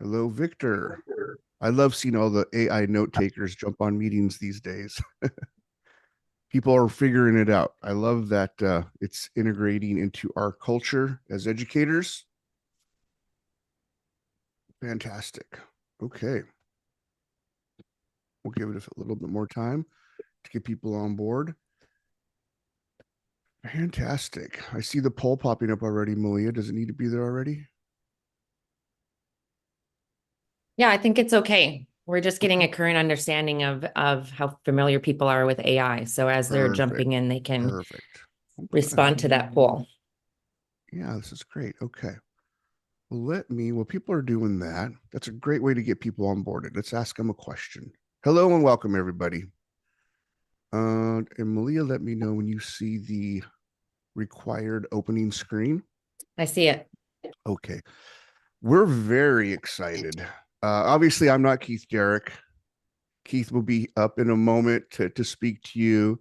Hello, Victor. I love seeing all the AI note takers jump on meetings these days. People are figuring it out. I love that it's integrating into our culture as educators. Fantastic. Okay, we'll give it a little bit more time to get people on board. Fantastic. I see the poll popping up already, Malia. Does it need to be there already? Yeah, I think it's okay. We're just getting Okay, a current understanding of how familiar people are with AI. So as they're perfect. jumping in, they can Perfect. Okay. respond to that poll. Yeah, this is great. Okay. Well, while people are doing that, that's a great way to get people on board. Let's ask them a question. Hello and welcome, everybody. And Malia, let me know when you see the required opening screen. I see it. Okay. We're very excited. Obviously, I'm not Keith Garrick. Keith will be up in a moment to speak to you.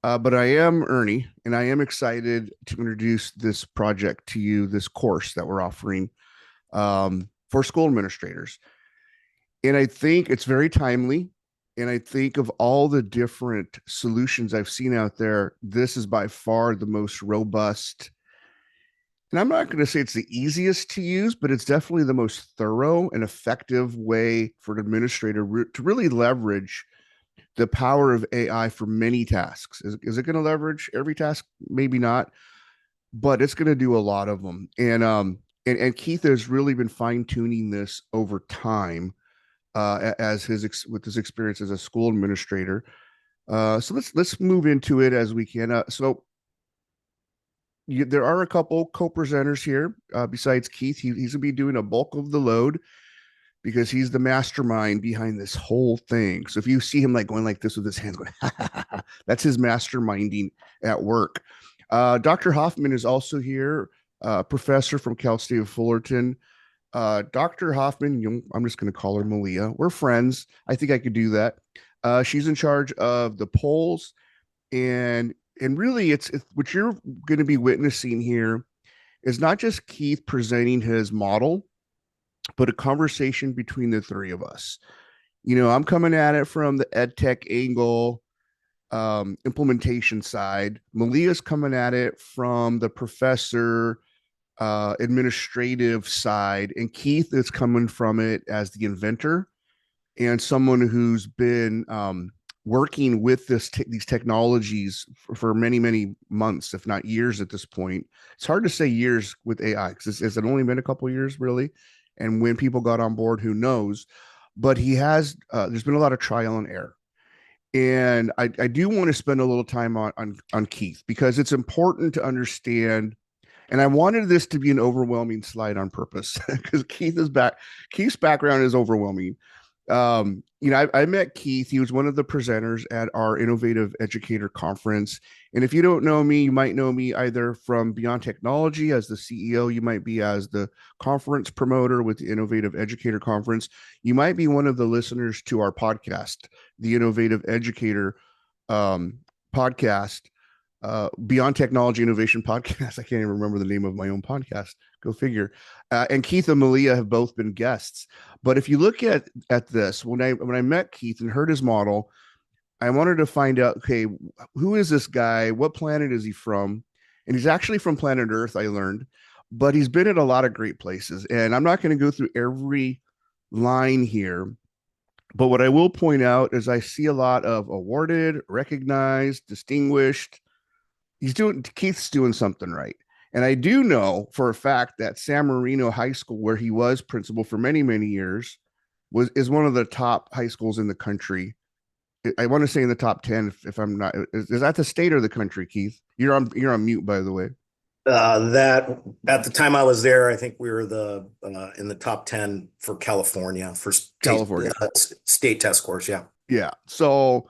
But I am Ernie, and I am excited to introduce this project to you, this course that we're offering for school administrators. And I think it's very timely. And I think of all the different solutions I've seen out there, this is by far the most robust. And I'm not going to say it's the easiest to use, but it's definitely the most thorough and effective way for an administrator to really leverage the power of AI for many tasks. Is it going to leverage every task? Maybe not, but it's going to do a lot of them. And Keith has really been fine tuning this over time as with his experience as a school administrator. So let's move into it as we can. There are a couple co-presenters here besides Keith. He's gonna be doing a bulk of the load because he's the mastermind behind this whole thing. So if you see him like going like this with his hands going, that's his masterminding at work. Dr. Hoffman is also here, professor from Cal State of Fullerton. Dr. Hoffman, I'm just going to call her Malia. We're friends. I think I could do that. She's in charge of the polls, and really, it's what you're going to be witnessing here is not just Keith presenting his model, but a conversation between the three of us. I'm coming at it from the ed tech angle, implementation side. Malia's coming at it from the professor administrative side, and Keith is coming from it as the inventor and someone who's been working with these technologies for many months, if not years at this point. It's hard to say years with AI because it's only been a couple years really, and when people got on board, who knows? But he has. There's been a lot of trial and error. And I do want to spend a little time on Keith because it's important to understand, and I wanted this to be an overwhelming slide on purpose because Keith's background is overwhelming. I met Keith. He was one of the presenters at our Innovative Educator Conference. And if you don't know me, you might know me either from Beyond Technology as the CEO, you might be as the conference promoter with the Innovative Educator Conference. You might be one of the listeners to our podcast, the Innovative Educator um, podcast, Beyond Technology Innovation Podcast. I can't even remember the name of my own podcast. Go figure. And Keith and Malia have both been guests. But if you look at this, when I met Keith and heard his model, I wanted to find out, okay, who is this guy? What planet is he from? And he's actually from planet Earth, I learned, but he's been at a lot of great places. And I'm not going to go through every line here, but what I will point out is I see a lot of awarded, recognized, distinguished. Keith's doing something right. And I do know for a fact that San Marino High School, where he was principal for many years, is one of the top high schools in the country. I want to say in the top 10 if I'm not. Is that the state or the country, Keith? You're on mute, by the way. That at the time I was there, I think we were the in the top 10 for California for California. state test scores. Yeah. Yeah. So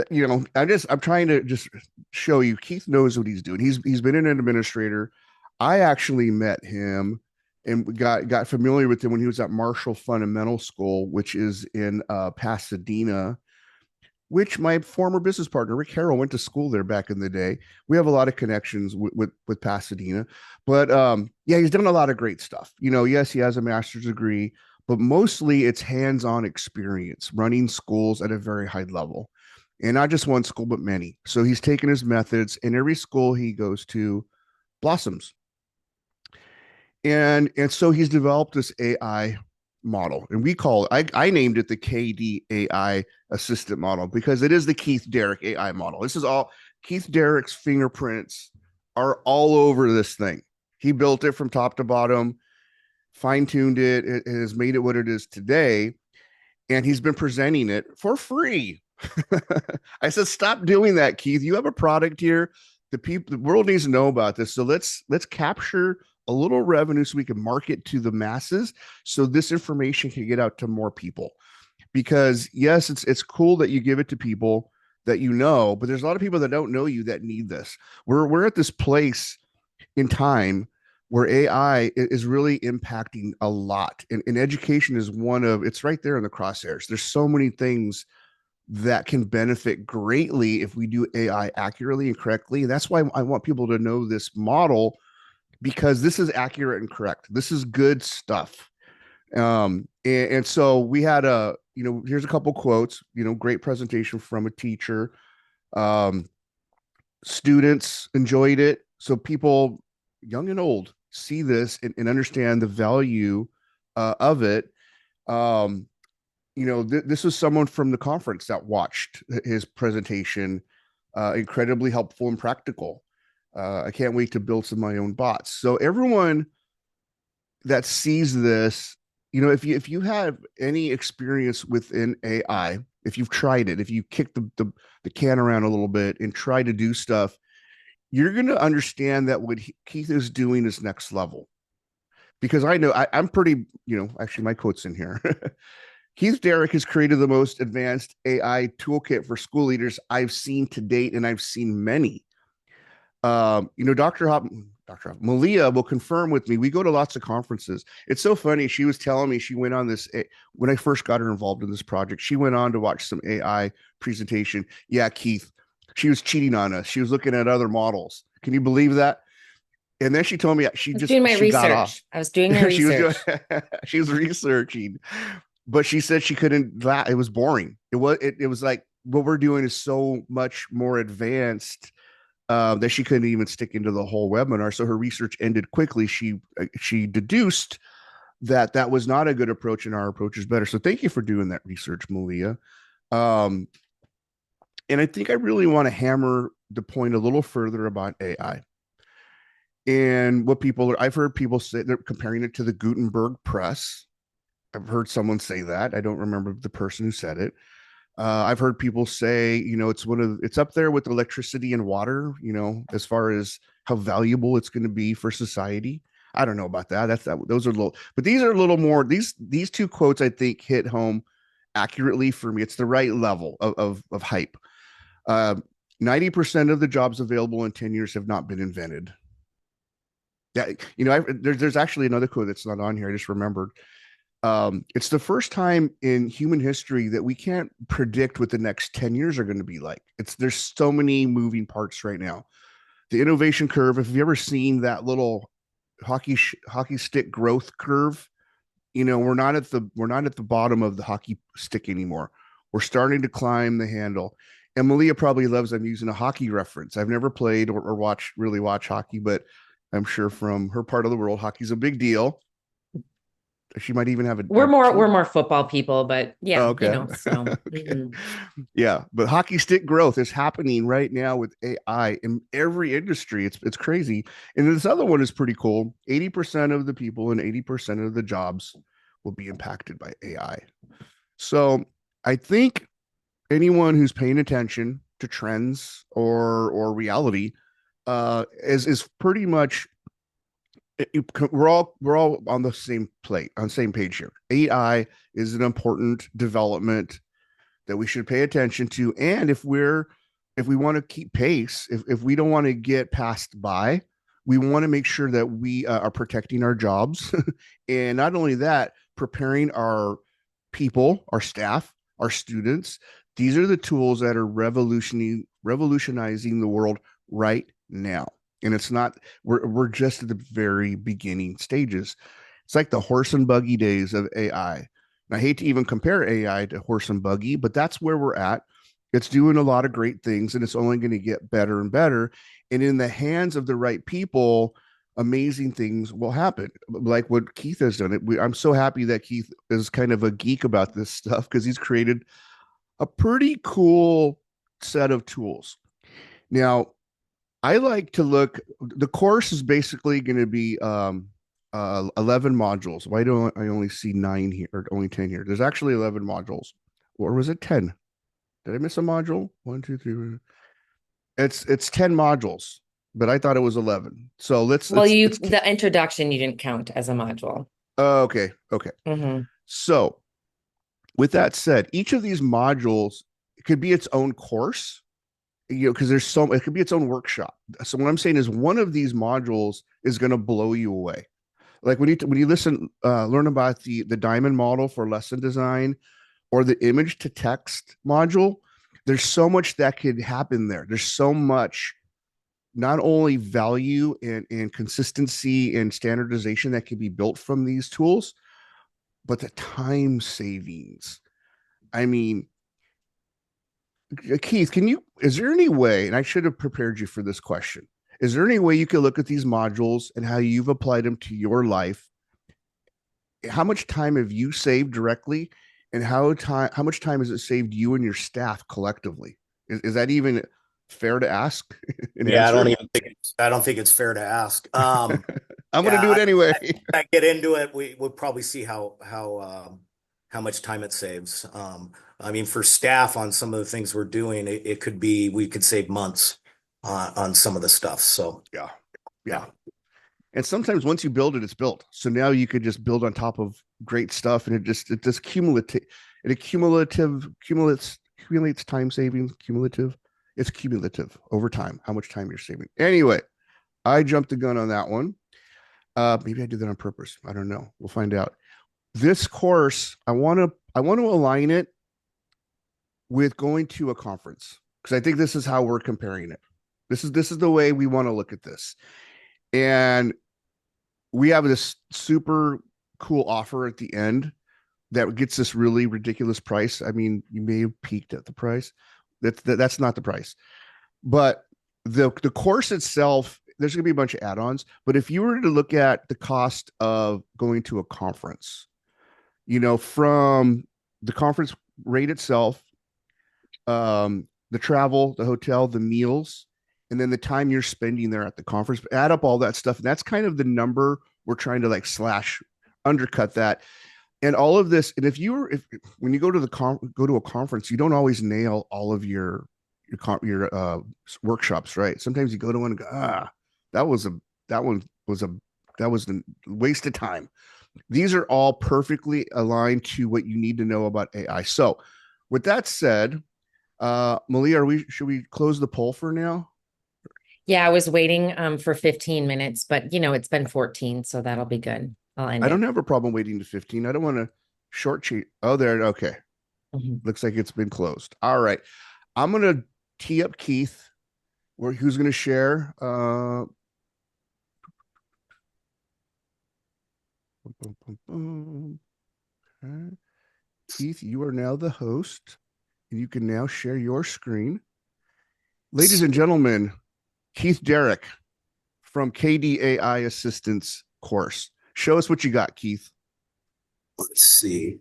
I'm trying to just show you Keith knows what he's doing. He's been an administrator. I actually met him and got familiar with him when he was at Marshall Fundamental School, which is in Pasadena. which my former business partner, Rick Harrell, went to school there back in the day. We have a lot of connections with Pasadena, but yeah, he's done a lot of great stuff. Yes, he has a master's degree, but mostly it's hands-on experience running schools at a very high level. And not just one school, but many. So he's taken his methods, and every school he goes to blossoms. And so he's developed this AI model, and I named it the KD AI assistant model because it is the Keith Derrick AI model. This is all Keith Derrick's fingerprints are all over this thing. He built it from top to bottom, fine-tuned it. It has made it what it is today, and he's been presenting it for free. I said, stop doing that, Keith. You have a product here. The world needs to know about this. So let's capture a little revenue so we can market to the masses, so this information can get out to more people. Because yes, it's cool that you give it to people that but there's a lot of people that don't know you that need this. We're at this place in time where AI is really impacting a lot, and education is it's right there in the crosshairs. There's so many things that can benefit greatly if we do AI accurately and correctly. And that's why I want people to know this model, because this is accurate and correct. This is good stuff. And so we had here's a couple quotes, great presentation from a teacher. Students enjoyed it. So people, young and old, see this and understand the value of it. This was someone from the conference that watched his presentation. Incredibly helpful and practical. I can't wait to build some of my own bots. So everyone that sees this, if you have any experience within AI, if you've tried it, if you kick the can around a little bit and try to do stuff, you're going to understand that what Keith is doing is next level. Because I know I'm pretty, actually my quote's in here. Keith Derrick has created the most advanced AI toolkit for school leaders I've seen to date, and I've seen many. Dr. Malia will confirm with me. We go to lots of conferences. It's so funny. She was telling me she went on this when I first got her involved in this project. She went on to watch some AI presentation. Yeah, Keith, she was cheating on us. She was looking at other models. Can you believe that? And then she told me she was doing my research. I was doing my research. She was researching, but she said she couldn't. It was boring. It was like what we're doing is so much more advanced that she couldn't even stick into the whole webinar. So her research ended quickly. She deduced that was not a good approach, and our approach is better. So thank you for doing that research, Malia. And I think I really want to hammer the point a little further about AI. And I've heard people say they're comparing it to the Gutenberg press. I've heard someone say that. I don't remember the person who said it. I've heard people say, it's up there with electricity and water, as far as how valuable it's going to be for society. I don't know about that. Those are little, but these are a little more, these two quotes I think hit home accurately for me. It's the right level of hype. 90% of the jobs available in 10 years have not been invented. Yeah. There's actually another quote that's not on here. I just remembered. It's the first time in human history that we can't predict what the next 10 years are going to be like. There's so many moving parts right now. The innovation curve, if you've ever seen that little hockey stick growth curve, we're not at the bottom of the hockey stick anymore. We're starting to climb the handle. And Malia probably loves I'm using a hockey reference. I've never played or really watch hockey, but I'm sure from her part of the world, hockey's a big deal. She might even have we're more football people, but yeah. Okay. Yeah, but hockey stick growth is happening right now with AI in every industry. It's crazy. And this other one is pretty cool. 80% of the people and 80% of the jobs will be impacted by AI. So I think anyone who's paying attention to trends or reality is pretty much, we're all on the same page here. AI is an important development that we should pay attention to. And if we want to keep pace, if we don't want to get passed by, we want to make sure that we are protecting our jobs. And not only that, preparing our people, our staff, our students These are the tools that are revolutionizing the world right now. And it's not, we're just at the very beginning stages. It's like the horse and buggy days of AI. And I hate to even compare AI to horse and buggy, but that's where we're at. It's doing a lot of great things, and it's only going to get better and better. And in the hands of the right people, amazing things will happen, like what Keith has done. I'm so happy that Keith is kind of a geek about this stuff because he's created a pretty cool set of tools. Now, I like to look, the course is basically going to be 11 modules. Why don't I only see 9 here or only 10 here? There's actually 11 modules. Or was it 10? Did I miss a module? 1, 2, 3. It's 10 modules, but I thought it was 11. So Well, the introduction you didn't count as a module. Okay. So with that said, each of these modules could be its own course, because it could be its own workshop. So what I'm saying is one of these modules is going to blow you away. Like when you learn about the diamond model for lesson design or the image to text module, there's so much that could happen there. There's so much, not only value and consistency and standardization that can be built from these tools, but the time savings. I mean, Keith, is there any way, and I should have prepared you for this question, is there any way you could look at these modules and how you've applied them to your life? How much time have you saved directly, and how much time has it saved you and your staff collectively? Is that even fair to ask? Yeah, I don't think it's fair to ask. I'm going to do it anyway. I get into it. We'll probably see how much time it saves. I mean, for staff on some of the things we're doing, it could be, we could save months on some of the stuff. So yeah. And sometimes once you build it, it's built. So now you could just build on top of great stuff, and it just accumulates time savings. It's cumulative over time, how much time you're saving. Anyway, I jumped the gun on that one. Maybe I did that on purpose. I don't know. We'll find out. This course, I want to align it with going to a conference, because I think this is how we're comparing it. This is the way we want to look at this. And we have this super cool offer at the end that gets this really ridiculous price. I mean, you may have peaked at the price. That's not the price. But the course itself, there's going to be a bunch of add-ons. But if you were to look at the cost of going to a conference, from the conference rate itself, the travel, the hotel, the meals, and then the time you're spending there at the conference, add up all that stuff. And that's kind of the number we're trying to undercut that. And all of this. And when you go to a conference, you don't always nail all of your workshops, right? Sometimes you go to one and go, that was a waste of time. These are all perfectly aligned to what you need to know about AI. So with that said, Malia, should we close the poll for now? Yeah, I was waiting for 15 minutes, but it's been 14, so that'll be good. I don't have a problem waiting to 15. I don't want to shortchange. Oh, there. Okay. Looks like it's been closed. All right. I'm going to tee up Keith, who's going to share. Okay. Keith, you are now the host, and you can now share your screen. Ladies and gentlemen, Keith Derrick from KDAI Assistance course. Show us what you got, Keith. Let's see.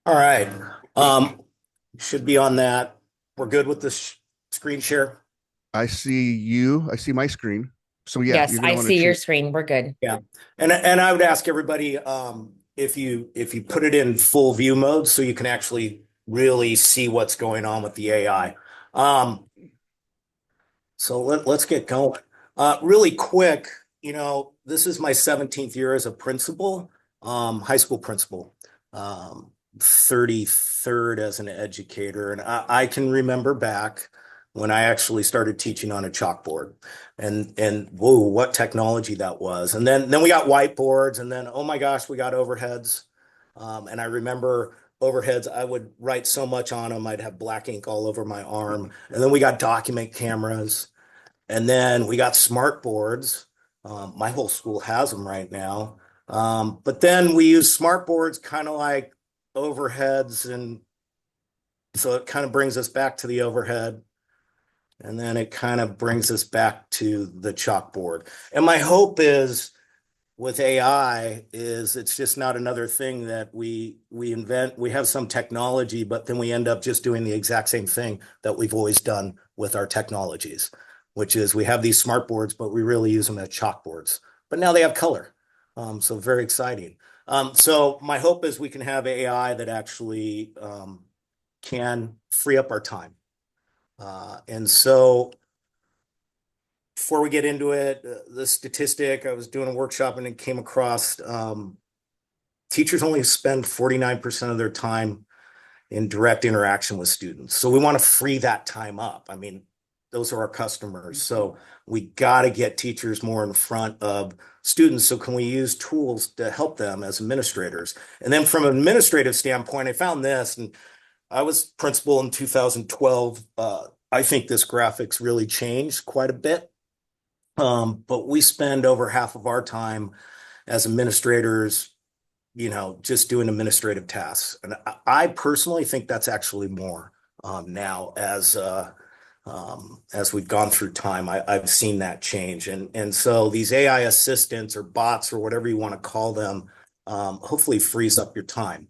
All right. Should be on that. We're good with the screen share. I see you. I see my screen. So yeah. Yes, I see your screen. We're good. Yeah. And I would ask everybody, if you put it in full view mode so you can actually really see what's going on with the AI. So let's get going. Really quick, this is my 17th year as a principal, high school principal, 33rd as an educator. And I can remember back when I actually started teaching on a chalkboard, and whoa, what technology that was. And then we got whiteboards, and then, oh my gosh, we got overheads. And I remember overheads. I would write so much on them. I'd have black ink all over my arm. And then we got document cameras. And then we got smart boards. My whole school has them right now. But then we use smart boards kind of like overheads. And so it kind of brings us back to the overhead. And then it kind of brings us back to the chalkboard. And my hope is with AI is it's just not another thing that we invent. We have some technology, but then we end up just doing the exact same thing that we've always done with our technologies, which is we have these smart boards, but we really use them as chalkboards. But now they have color. So very exciting. So my hope is we can have AI that actually can free up our time. And so before we get into it, the statistic, I was doing a workshop and it came across teachers only spend 49% of their time in direct interaction with students. So we want to free that time up. I mean, those are our customers. So we got to get teachers more in front of students. So can we use tools to help them as administrators? And then from an administrative standpoint, I found this, and I was principal in 2012. I think this graphics really changed quite a bit. But we spend over half of our time as administrators, just doing administrative tasks. And I personally think that's actually more now as we've gone through time. I've seen that change. And so these AI assistants or bots or whatever you want to call them, hopefully frees up your time.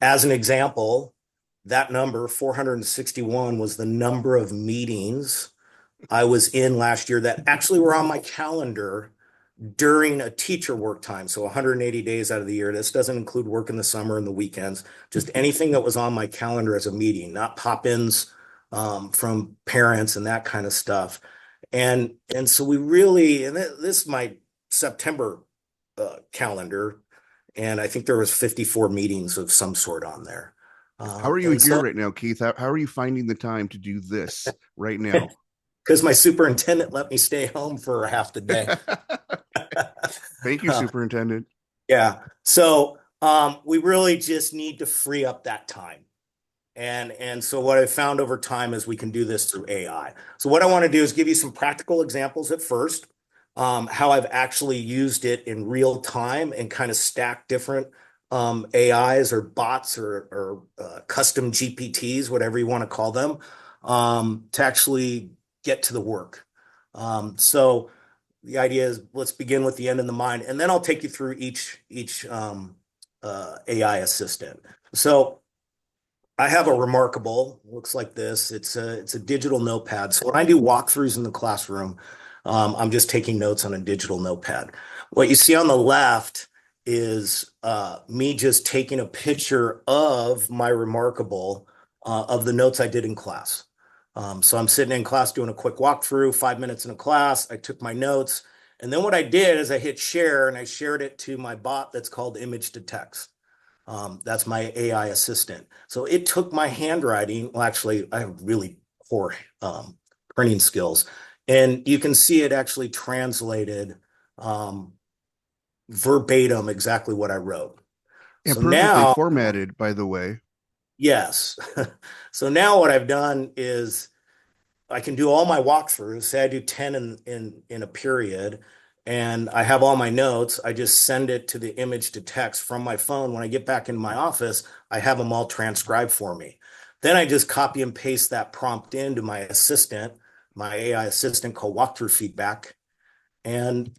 As an example, that number, 461, was the number of meetings I was in last year that actually were on my calendar during a teacher work time. So 180 days out of the year. This doesn't include work in the summer and the weekends, just anything that was on my calendar as a meeting, not pop-ins from parents and that kind of stuff. And so we really, and this is my September calendar, and I think there was 54 meetings of some sort on there. How are you here right now, Keith? How are you finding the time to do this right now? Because my superintendent let me stay home for half the day. Thank you, superintendent. Yeah. So we really just need to free up that time. And so what I've found over time is we can do this through AI. So what I want to do is give you some practical examples at first, how I've actually used it in real time and kind of stack different AIs or bots or custom GPTs, whatever you want to call them, to actually get to the work. So the idea is let's begin with the end in the mind, and then I'll take you through each AI assistant. So I have a Remarkable, looks like this. It's a digital notepad. So when I do walkthroughs in the classroom, I'm just taking notes on a digital notepad. What you see on the left is me just taking a picture of my Remarkable of the notes I did in class. So I'm sitting in class doing a quick walkthrough, 5 minutes in a class. I took my notes. And then what I did is I hit share and I shared it to my bot that's called Image to Text. That's my AI assistant. So it took my handwriting. Well, actually, I have really poor printing skills. And you can see it actually translated verbatim exactly what I wrote. And so perfectly now, formatted, by the way. Yes. So now what I've done is I can do all my walkthroughs. Say I do 10 in a period, and I have all my notes. I just send it to the Image to Text from my phone. When I get back into my office, I have them all transcribed for me. Then I just copy and paste that prompt into my assistant, my AI assistant called Walkthrough Feedback. And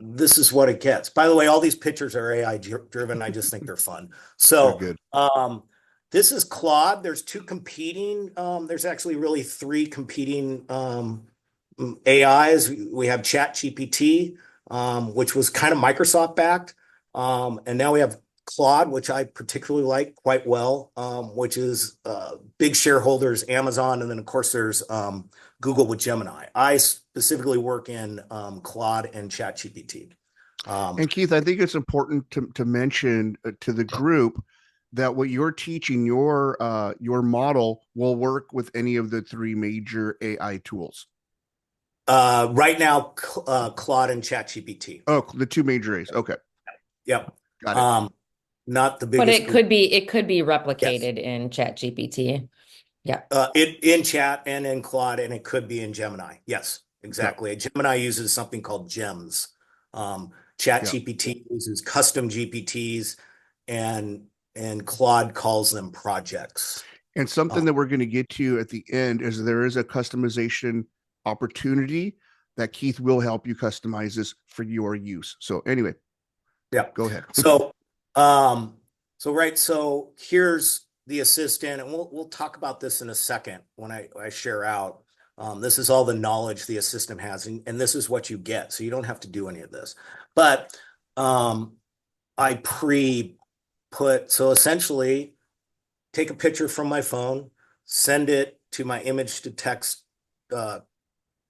this is what it gets. By the way, all these pictures are AI driven. I just think they're fun. So, They're good. This is Claude. There's two competing. There's actually really three competing AIs. We have ChatGPT, which was kind of Microsoft backed. And now we have Claude, which I particularly like quite well, which is big shareholders, Amazon. And then, of course, there's Google with Gemini. I specifically work in Claude and ChatGPT. And Keith, I think it's important to mention to the group that what you're teaching, your model will work with any of the three major AI tools. Right now, Claude and ChatGPT. Oh, the two major A's. Okay. Yep. Got it. not the But biggest group. it could be Yes. replicated in ChatGPT. Yeah. It in chat and in Claude, and it could be in Gemini. Yes, Yeah, exactly. Gemini uses something called gems. yeah. ChatGPT uses custom GPTs, and Claude calls them projects. And something that we're going to get to at the end is there is a customization opportunity that Keith will help you customize this for your use. So anyway, Yeah. go ahead. So, um, so here's the assistant, and we'll talk about this in a second when I share out. This is all the knowledge the assistant has, and this is what you get. So you don't have to do any of this. But I pre-put, so essentially take a picture from my phone, send it to my image to text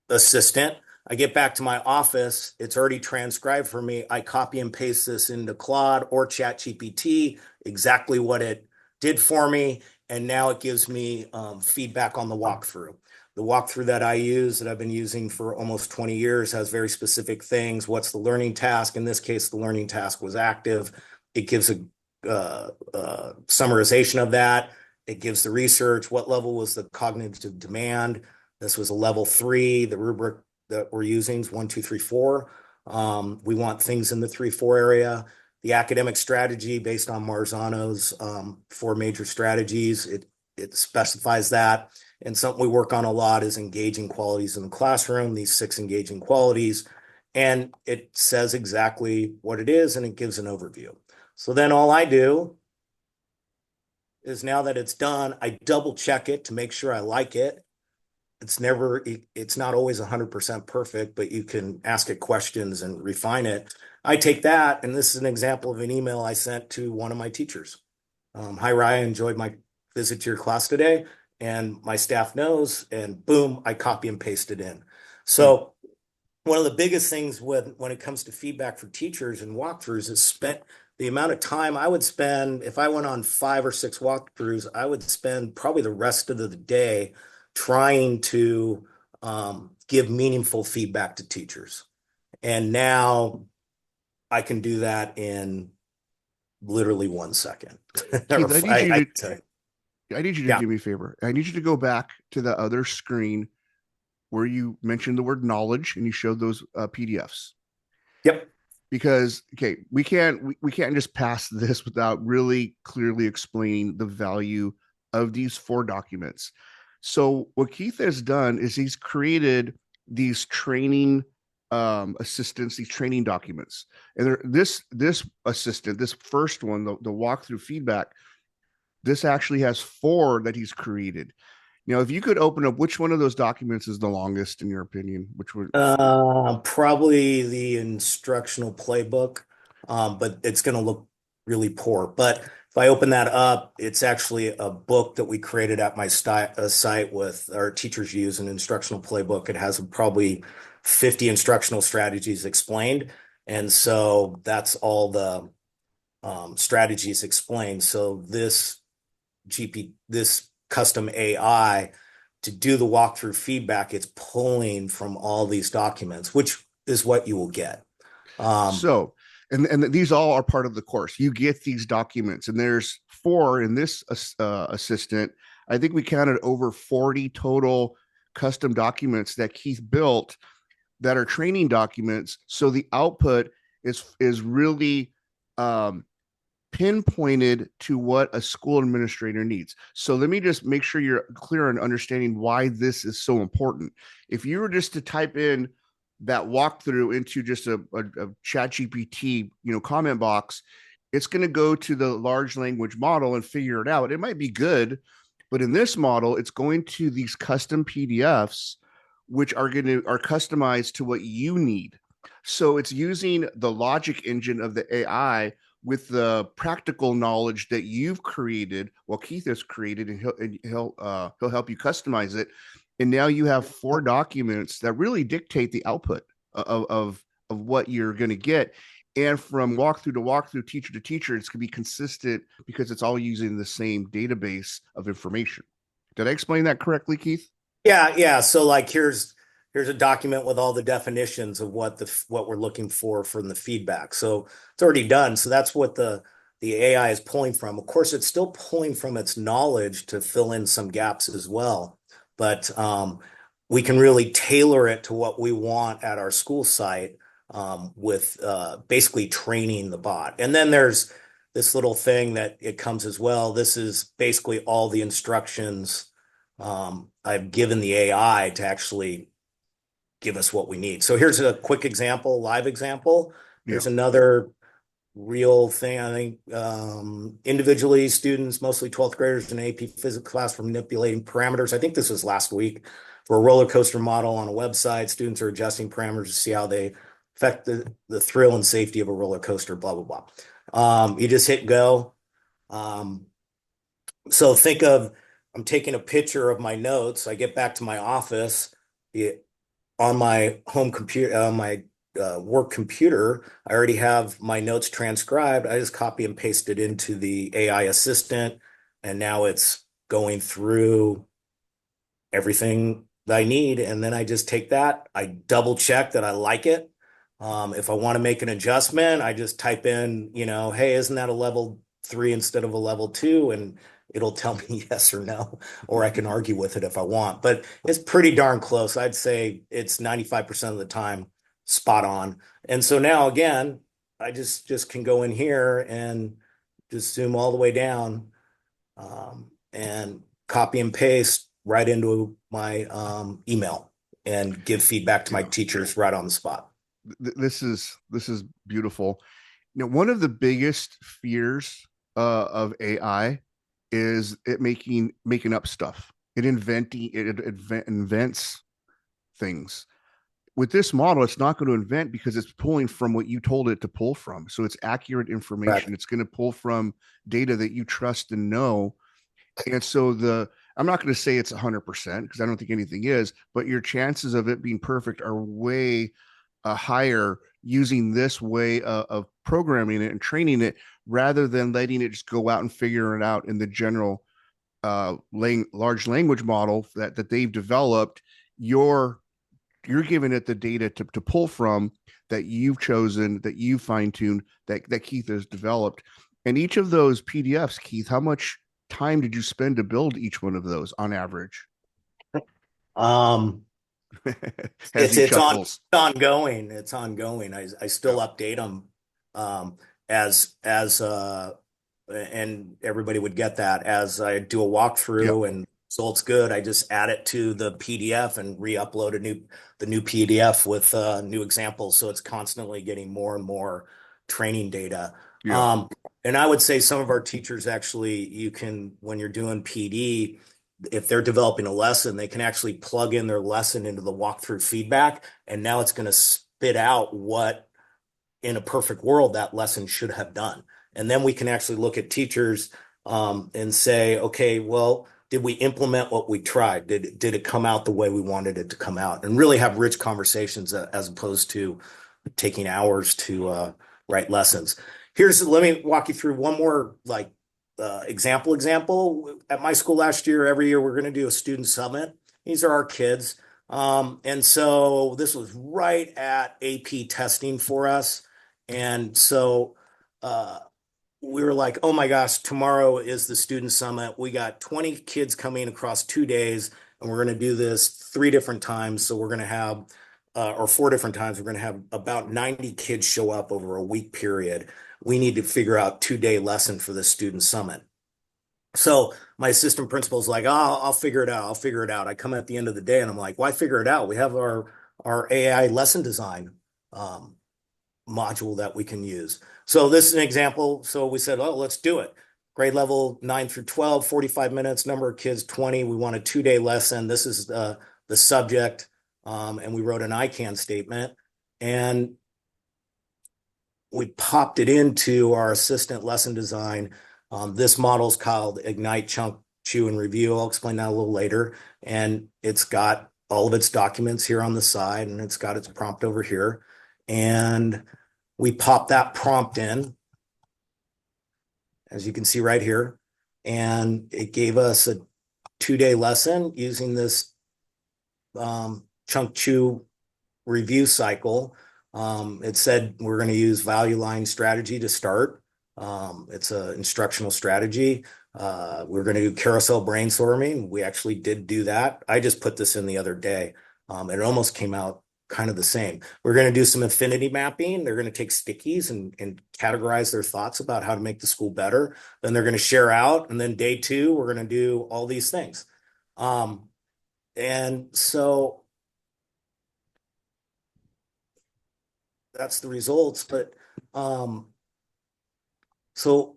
assistant. I get back to my office, it's already transcribed for me. I copy and paste this into Claude or ChatGPT, exactly what it did for me. And now it gives me feedback on the walkthrough. The walkthrough that I use, that I've been using for almost 20 years, has very specific things. What's the learning task? In this case, the learning task was active. It gives a summarization of that. It gives the research. What level was the cognitive demand? This was a level 3. The rubric that we're using is 1, 2, 3, 4. We want things in the 3, 4 area. The academic strategy based on Marzano's 4 major strategies. It specifies that. And something we work on a lot is engaging qualities in the classroom, these 6 engaging qualities. And it says exactly what it is, and it gives an overview. So then all I do is, now that it's done, I double check it to make sure I like it. It's not always 100% perfect, but you can ask it questions and refine it. I take that, and this is an example of an email I sent to one of my teachers. Hi, Ryan, enjoyed my visit to your class today, and my staff knows, and boom, I copy and paste it in. So one of the biggest things when it comes to feedback for teachers and walkthroughs is the amount of time I would spend. If I went on 5 or 6 walkthroughs, I would spend probably the rest of the day trying to give meaningful feedback to teachers. And now I can do that in literally 1 second. Keith, I need you to Yeah. do me a favor. I need you to go back to the other screen where you mentioned the word knowledge and you showed those PDFs. Yep. Because we can't just pass this without really clearly explaining the value of these 4 documents. So what Keith has done is he's created these training assistants, these training documents. And this assistant, this first one, the walkthrough feedback, this actually has 4 that he's created. Now, if you could open up, which one of those documents is the longest in your opinion? Which one? Probably the instructional playbook, but it's going to look really poor. But if I open that up, it's actually a book that we created at my site with our teachers use, an instructional playbook. It has probably 50 instructional strategies explained. And so that's all the strategies explained. So this custom AI, to do the walkthrough feedback, it's pulling from all these documents, which is what you will get. So, and these all are part of the course. You get these documents, and there's 4 in this assistant. I think we counted over 40 total custom documents that Keith built that are training documents. So the output is really pinpointed to what a school administrator needs. So let me just make sure you're clear on understanding why this is so important. If you were just to type in that walkthrough into just a chat GPT, comment box, it's going to go to the large language model and figure it out. It might be good, but in this model, it's going to these custom PDFs, which are customized to what you need. So it's using the logic engine of the AI with the practical knowledge that you've created, well, Keith has created, and he'll help you customize it. And now you have 4 documents that really dictate the output of what you're going to get. And from walkthrough to walkthrough, teacher to teacher, it's going to be consistent because it's all using the same database of information. Did I explain that correctly, Keith? Yeah. So like here's a document with all the definitions of what we're looking for from the feedback. So it's already done. So that's what the the AI is pulling from. Of course, it's still pulling from its knowledge to fill in some gaps as well. But we can really tailor it to what we want at our school site with basically training the bot. And then there's this little thing that it comes as well. This is basically all the instructions I've given the AI to actually give us what we need. So here's a quick example, live example. There's another real thing. I think individually, students, mostly 12th graders in AP physics class, for manipulating parameters. I think this was last week for a roller coaster model on a website. Students are adjusting parameters to see how they affect the thrill and safety of a roller coaster, blah, blah, blah. You just hit go. So think of, I'm taking a picture of my notes. I get back to my office on my home computer, on my work computer. I already have my notes transcribed. I just copy and paste it into the AI assistant, and now it's going through everything that I need. And then I just take that, I double check that I like it. If I want to make an adjustment, I just type in, hey, isn't that a level 3 instead of a level 2? And it'll tell me yes or no, or I can argue with it if I want. But it's pretty darn close. I'd say it's 95% of the time spot on. And so now again, I just can go in here and just zoom all the way down and copy and paste right into my email and give feedback to my teachers right on the spot. This is beautiful. One of the biggest fears of AI is it making up stuff. It invents things. With this model, it's not going to invent because it's pulling from what you told it to pull from. So it's accurate information. Right. It's going to pull from data that you trust and know. And so I'm not going to say it's 100% because I don't think anything is, but your chances of it being perfect are way higher using this way of programming it and training it rather than letting it just go out and figure it out in the general large language model that they've developed. You're giving it the data to pull from that you've chosen, that you fine-tuned, that Keith has developed. And each of those PDFs, Keith, how much time did you spend to build each one of those on average? It's ongoing. It's ongoing. I still update them as and everybody would get that as I do a walkthrough and results good. I just add it to the PDF and re-upload the new PDF with new examples. So it's constantly getting more and more training data. And I would say some of our teachers actually, you can, when you're doing PD, if they're developing a lesson, they can actually plug in their lesson into the walkthrough feedback. And now it's going to spit out what in a perfect world that lesson should have done. And then we can actually look at teachers and say, okay, well, did we implement what we tried? Did it come out the way we wanted it to come out? And really have rich conversations as opposed to taking hours to write lessons. Let me walk you through one more example. At my school last year, every year we're going to do a student summit. These are our kids. And so this was right at AP testing for us. And so we were like, oh my gosh, tomorrow is the student summit. We got 20 kids coming across 2 days, and we're going to do this 3 different times. So we're going to have, or 4 different times, we're going to have about 90 kids show up over a week period. We need to figure out 2-day lesson for the student summit. So my assistant principal is like, oh, I'll figure it out. I'll figure it out. I come at the end of the day and I'm like, why figure it out? We have our AI lesson design module that we can use. So this is an example. So we said, oh, let's do it. Grade level 9 through 12, 45 minutes, number of kids, 20. We want a 2-day lesson. This is the subject. And we wrote an ICANN statement. And we popped it into our assistant lesson design. This model is called Ignite, Chunk, Chew, and Review. I'll explain that a little later. And it's got all of its documents here on the side, and it's got its prompt over here. And we pop that prompt in, as you can see right here. And it gave us a 2-day lesson using this Chunk, Chew, Review cycle. It said we're going to use value line strategy to start. It's an instructional strategy. We're going to do carousel brainstorming. We actually did do that. I just put this in the other day. And it almost came out kind of the same. We're going to do some affinity mapping. They're going to take stickies and categorize their thoughts about how to make the school better. Then they're going to share out. And then day 2, we're going to do all these things. And so that's the results. But so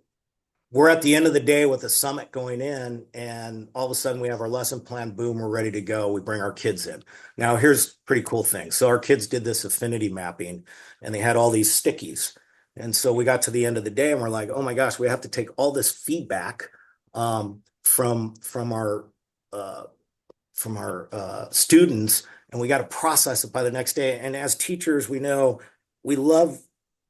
we're at the end of the day with a summit going in, and all of a sudden we have our lesson plan, boom, we're ready to go. We bring our kids in. Now, here's a pretty cool thing. So our kids did this affinity mapping, and they had all these stickies. And so we got to the end of the day, and we're like, oh my gosh, we have to take all this feedback from our students, and we got to process it by the next day. And as teachers, we know we love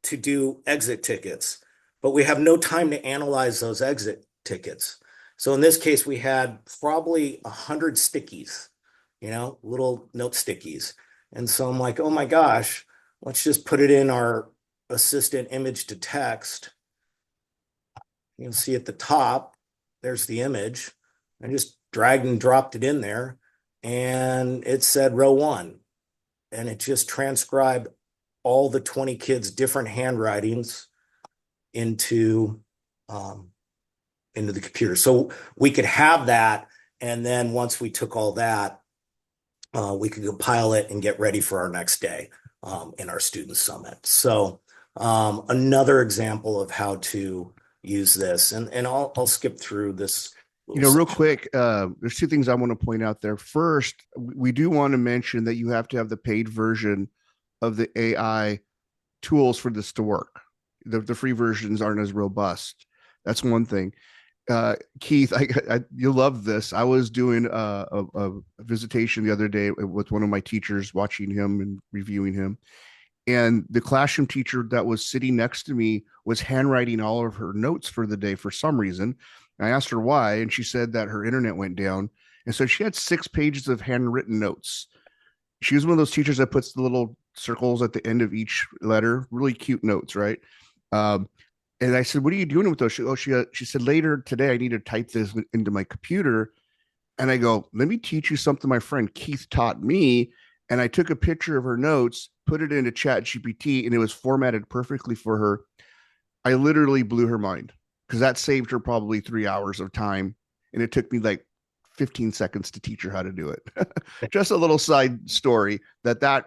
to do exit tickets, but we have no time to analyze those exit tickets. So in this case, we had probably 100 stickies, little note stickies. And so I'm like, oh my gosh, let's just put it in our assistant image to text. You'll see at the top, there's the image. I just dragged and dropped it in there, and it said row 1. And it just transcribed all the 20 kids' different handwritings into the computer. So we could have that, and then once we took all that, we could compile it and get ready for our next day in our student summit. So another example of how to use this, and I'll skip through this. Real quick, there's 2 things I want to point out there. First, we do want to mention that you have to have the paid version of the AI tools for this to work. The free versions aren't as robust. That's one thing. Keith, you love this. I was doing a visitation the other day with one of my teachers, watching him and reviewing him. And the classroom teacher that was sitting next to me was handwriting all of her notes for the day for some reason. I asked her why, and she said that her internet went down. And so she had 6 pages of handwritten notes. She was one of those teachers that puts the little circles at the end of each letter, really cute notes, right? And I said, what are you doing with those? She said, later today, I need to type this into my computer. And I go, let me teach you something my friend Keith taught me. And I took a picture of her notes, put it into Chat GPT, and it was formatted perfectly for her. I literally blew her mind, because that saved her probably 3 hours of time. And it took me like 15 seconds to teach her how to do it. Just a little side story that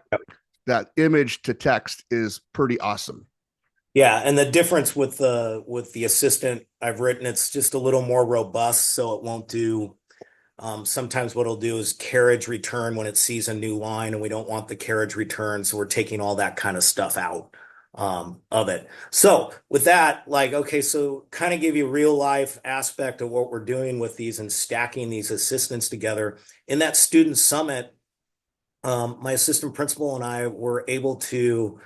image to text is pretty awesome. Yeah, and the difference with the assistant I've written, it's just a little more robust, so it won't do. Sometimes what it'll do is carriage return when it sees a new line, and we don't want the carriage return, so we're taking all that kind of stuff out of it. So with that, okay, so kind of give you a real life aspect of what we're doing with these and stacking these assistants together. In that student summit, my assistant principal and I were able to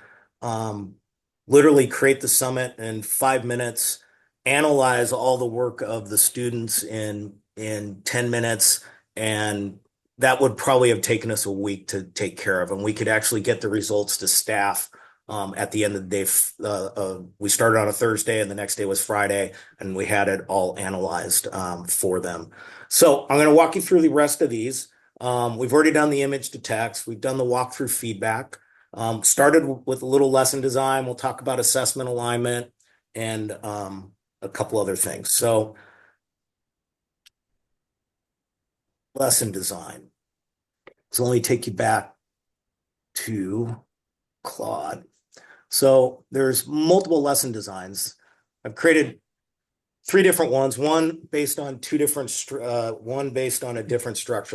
literally create the summit in 5 minutes, analyze all the work of the students in 10 minutes, and that would probably have taken us a week to take care of. And we could actually get the results to staff at the end of the day. We started on a Thursday, and the next day was Friday, and we had it all analyzed for them. So I'm going to walk you through the rest of these. We've already done the image to text. We've done the walkthrough feedback. Started with a little lesson design. We'll talk about assessment alignment and a couple other things. So lesson design. So let me take you back to Claude. So there's multiple lesson designs. I've created 3 different ones, one based on a different structure,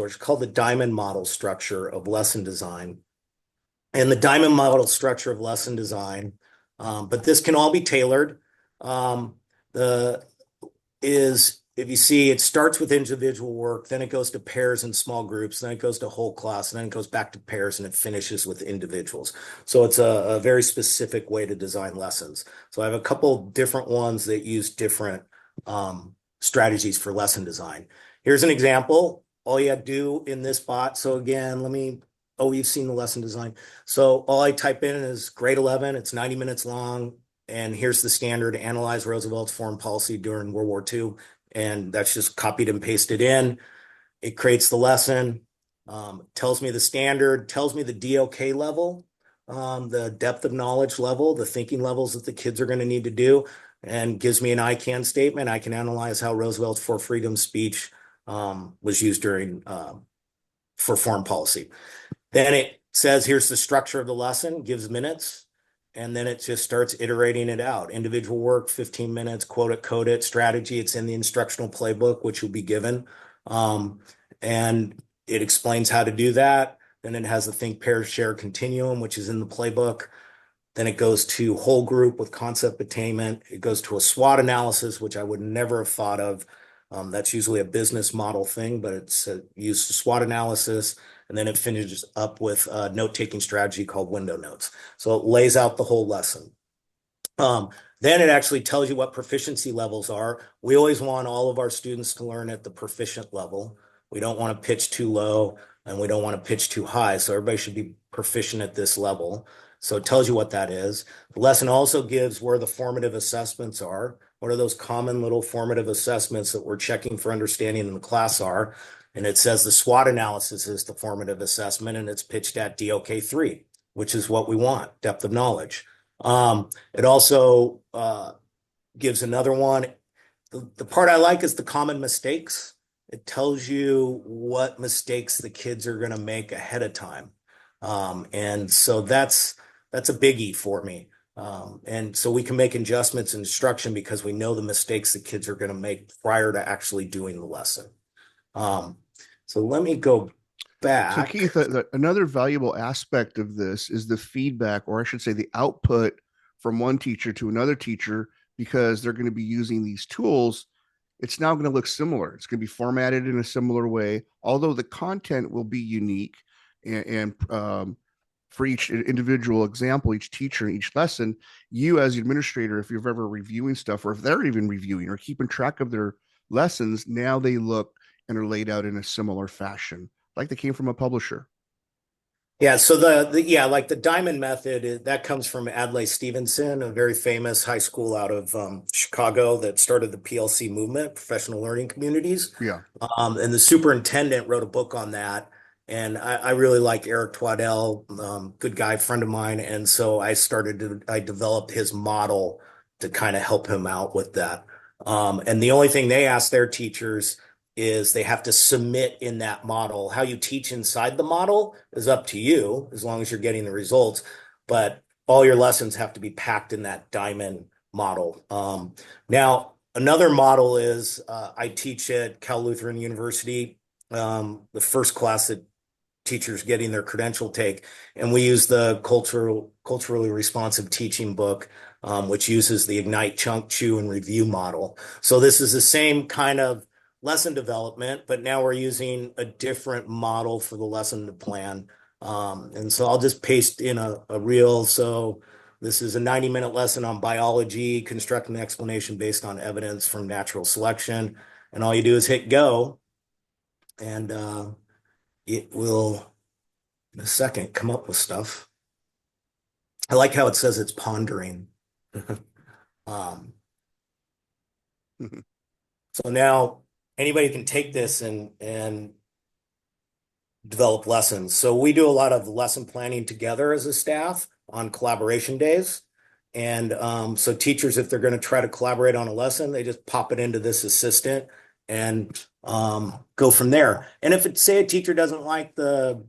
which is called the diamond model structure of lesson design. And the diamond model structure of lesson design, but this can all be tailored. If you see, it starts with individual work, then it goes to pairs and small groups, then it goes to whole class, and then it goes back to pairs, and it finishes with individuals. So it's a very specific way to design lessons. So I have a couple different ones that use different strategies for lesson design. Here's an example. All you have to do in this bot. So again, you've seen the lesson design. So all I type in is grade 11. It's 90 minutes long. and here's the standard: analyze Roosevelt's foreign policy during World War II. And that's just copied and pasted in. It creates the lesson, tells me the standard, tells me the DOK level, the depth of knowledge level, the thinking levels that the kids are going to need to do, and gives me an I can statement. I can analyze how Roosevelt's For Freedom speech was used for foreign policy. Then it says, here's the structure of the lesson, gives minutes, and then it just starts iterating it out. Individual work, 15 minutes, quote it, code it, strategy. It's in the instructional playbook, which will be given. And it explains how to do that. Then it has the think, pair, share continuum, which is in the playbook. Then it goes to whole group with concept attainment. It goes to a SWOT analysis, which I would never have thought of. That's usually a business model thing, but it's used SWOT analysis. And then it finishes up with a note-taking strategy called window notes. So it lays out the whole lesson. Then it actually tells you what proficiency levels are. We always want all of our students to learn at the proficient level. We don't want to pitch too low, and we don't want to pitch too high. So everybody should be proficient at this level. So it tells you what that is. The lesson also gives where the formative assessments are. What are those common little formative assessments that we're checking for understanding in the class are? And it says the SWOT analysis is the formative assessment, and it's pitched at DOK3, which is what we want, depth of knowledge. It also gives another one. The part I like is the common mistakes. It tells you what mistakes the kids are going to make ahead of time. And so that's a biggie for me. And so we can make adjustments in instruction because we know the mistakes the kids are going to make prior to actually doing the lesson. So let me go back. So Keith, another valuable aspect of this is the feedback, or I should say the output from one teacher to another teacher, because they're going to be using these tools. It's now going to look similar. It's going to be formatted in a similar way, although the content will be unique. And for each individual example, each teacher, each lesson, you as the administrator, if you're ever reviewing stuff, or if they're even reviewing or keeping track of their lessons, now they look and are laid out in a similar fashion, like they came from a publisher. Yeah, so like the diamond method, that comes from Adlai Stevenson, a very famous high school out of Chicago that started the PLC movement, professional learning communities. Yeah. And the superintendent wrote a book on that. And I really like Eric Twaddell, good guy, friend of mine. And so I developed his model to kind of help him out with that. And the only thing they ask their teachers is they have to submit in that model. How you teach inside the model is up to you, as long as you're getting the results. But all your lessons have to be packed in that diamond model. Now, another model is I teach at Cal Lutheran University, the first class that teachers getting their credential take, and we use the culturally responsive teaching book, which uses the Ignite, Chunk, Chew, and Review model. So this is the same kind of lesson development, but now we're using a different model for the lesson to plan. And so I'll just paste in a reel. So this is a 90-minute lesson on biology, construct an explanation based on evidence from natural selection. And all you do is hit go, and it will, in a second, come up with stuff. I like how it says it's pondering. So now anybody can take this and develop lessons. So we do a lot of lesson planning together as a staff on collaboration days. And so teachers, if they're going to try to collaborate on a lesson, they just pop it into this assistant and go from there. And if say a teacher doesn't like the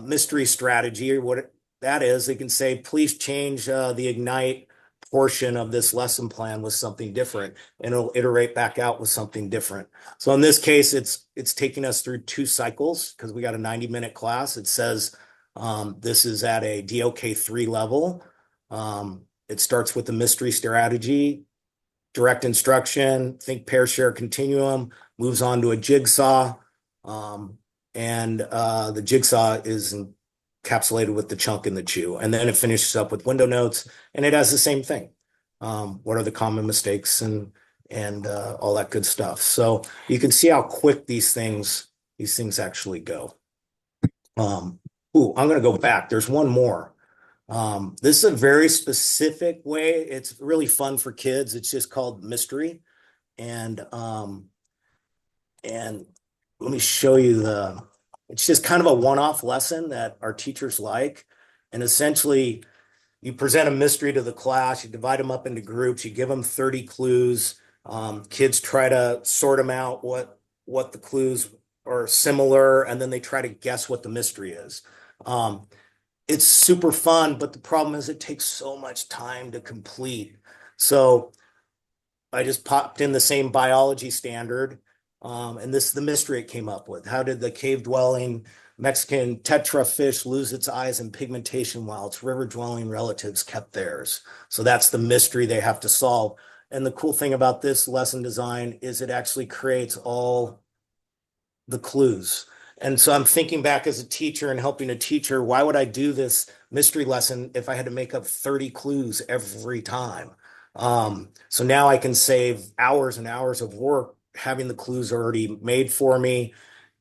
mystery strategy or what that is, they can say, please change the Ignite portion of this lesson plan with something different, and it'll iterate back out with something different. So in this case, it's taking us through 2 cycles because we got a 90-minute class. It says this is at a DOK3 level. It starts with the mystery strategy, direct instruction, think, pair, share, continuum, moves on to a jigsaw. And the jigsaw is encapsulated with the chunk and the chew. And then it finishes up with window notes, and it has the same thing. What are the common mistakes and all that good stuff. So you can see how quick these things actually go. I'm going to go back. There's one more. This is a very specific way. It's really fun for kids. It's just called mystery. And let me show you it's just kind of a one-off lesson that our teachers like. And essentially, you present a mystery to the class, you divide them up into groups, you give them 30 clues. Kids try to sort them out, what the clues are similar, and then they try to guess what the mystery is. It's super fun, but the problem is it takes so much time to complete. So I just popped in the same biology standard. And this is the mystery it came up with. How did the cave dwelling Mexican tetra fish lose its eyes and pigmentation while its river dwelling relatives kept theirs? So that's the mystery they have to solve. And the cool thing about this lesson design is it actually creates all the clues. And so I'm thinking back as a teacher and helping a teacher, why would I do this mystery lesson if I had to make up 30 clues every time? So now I can save hours and hours of work having the clues already made for me.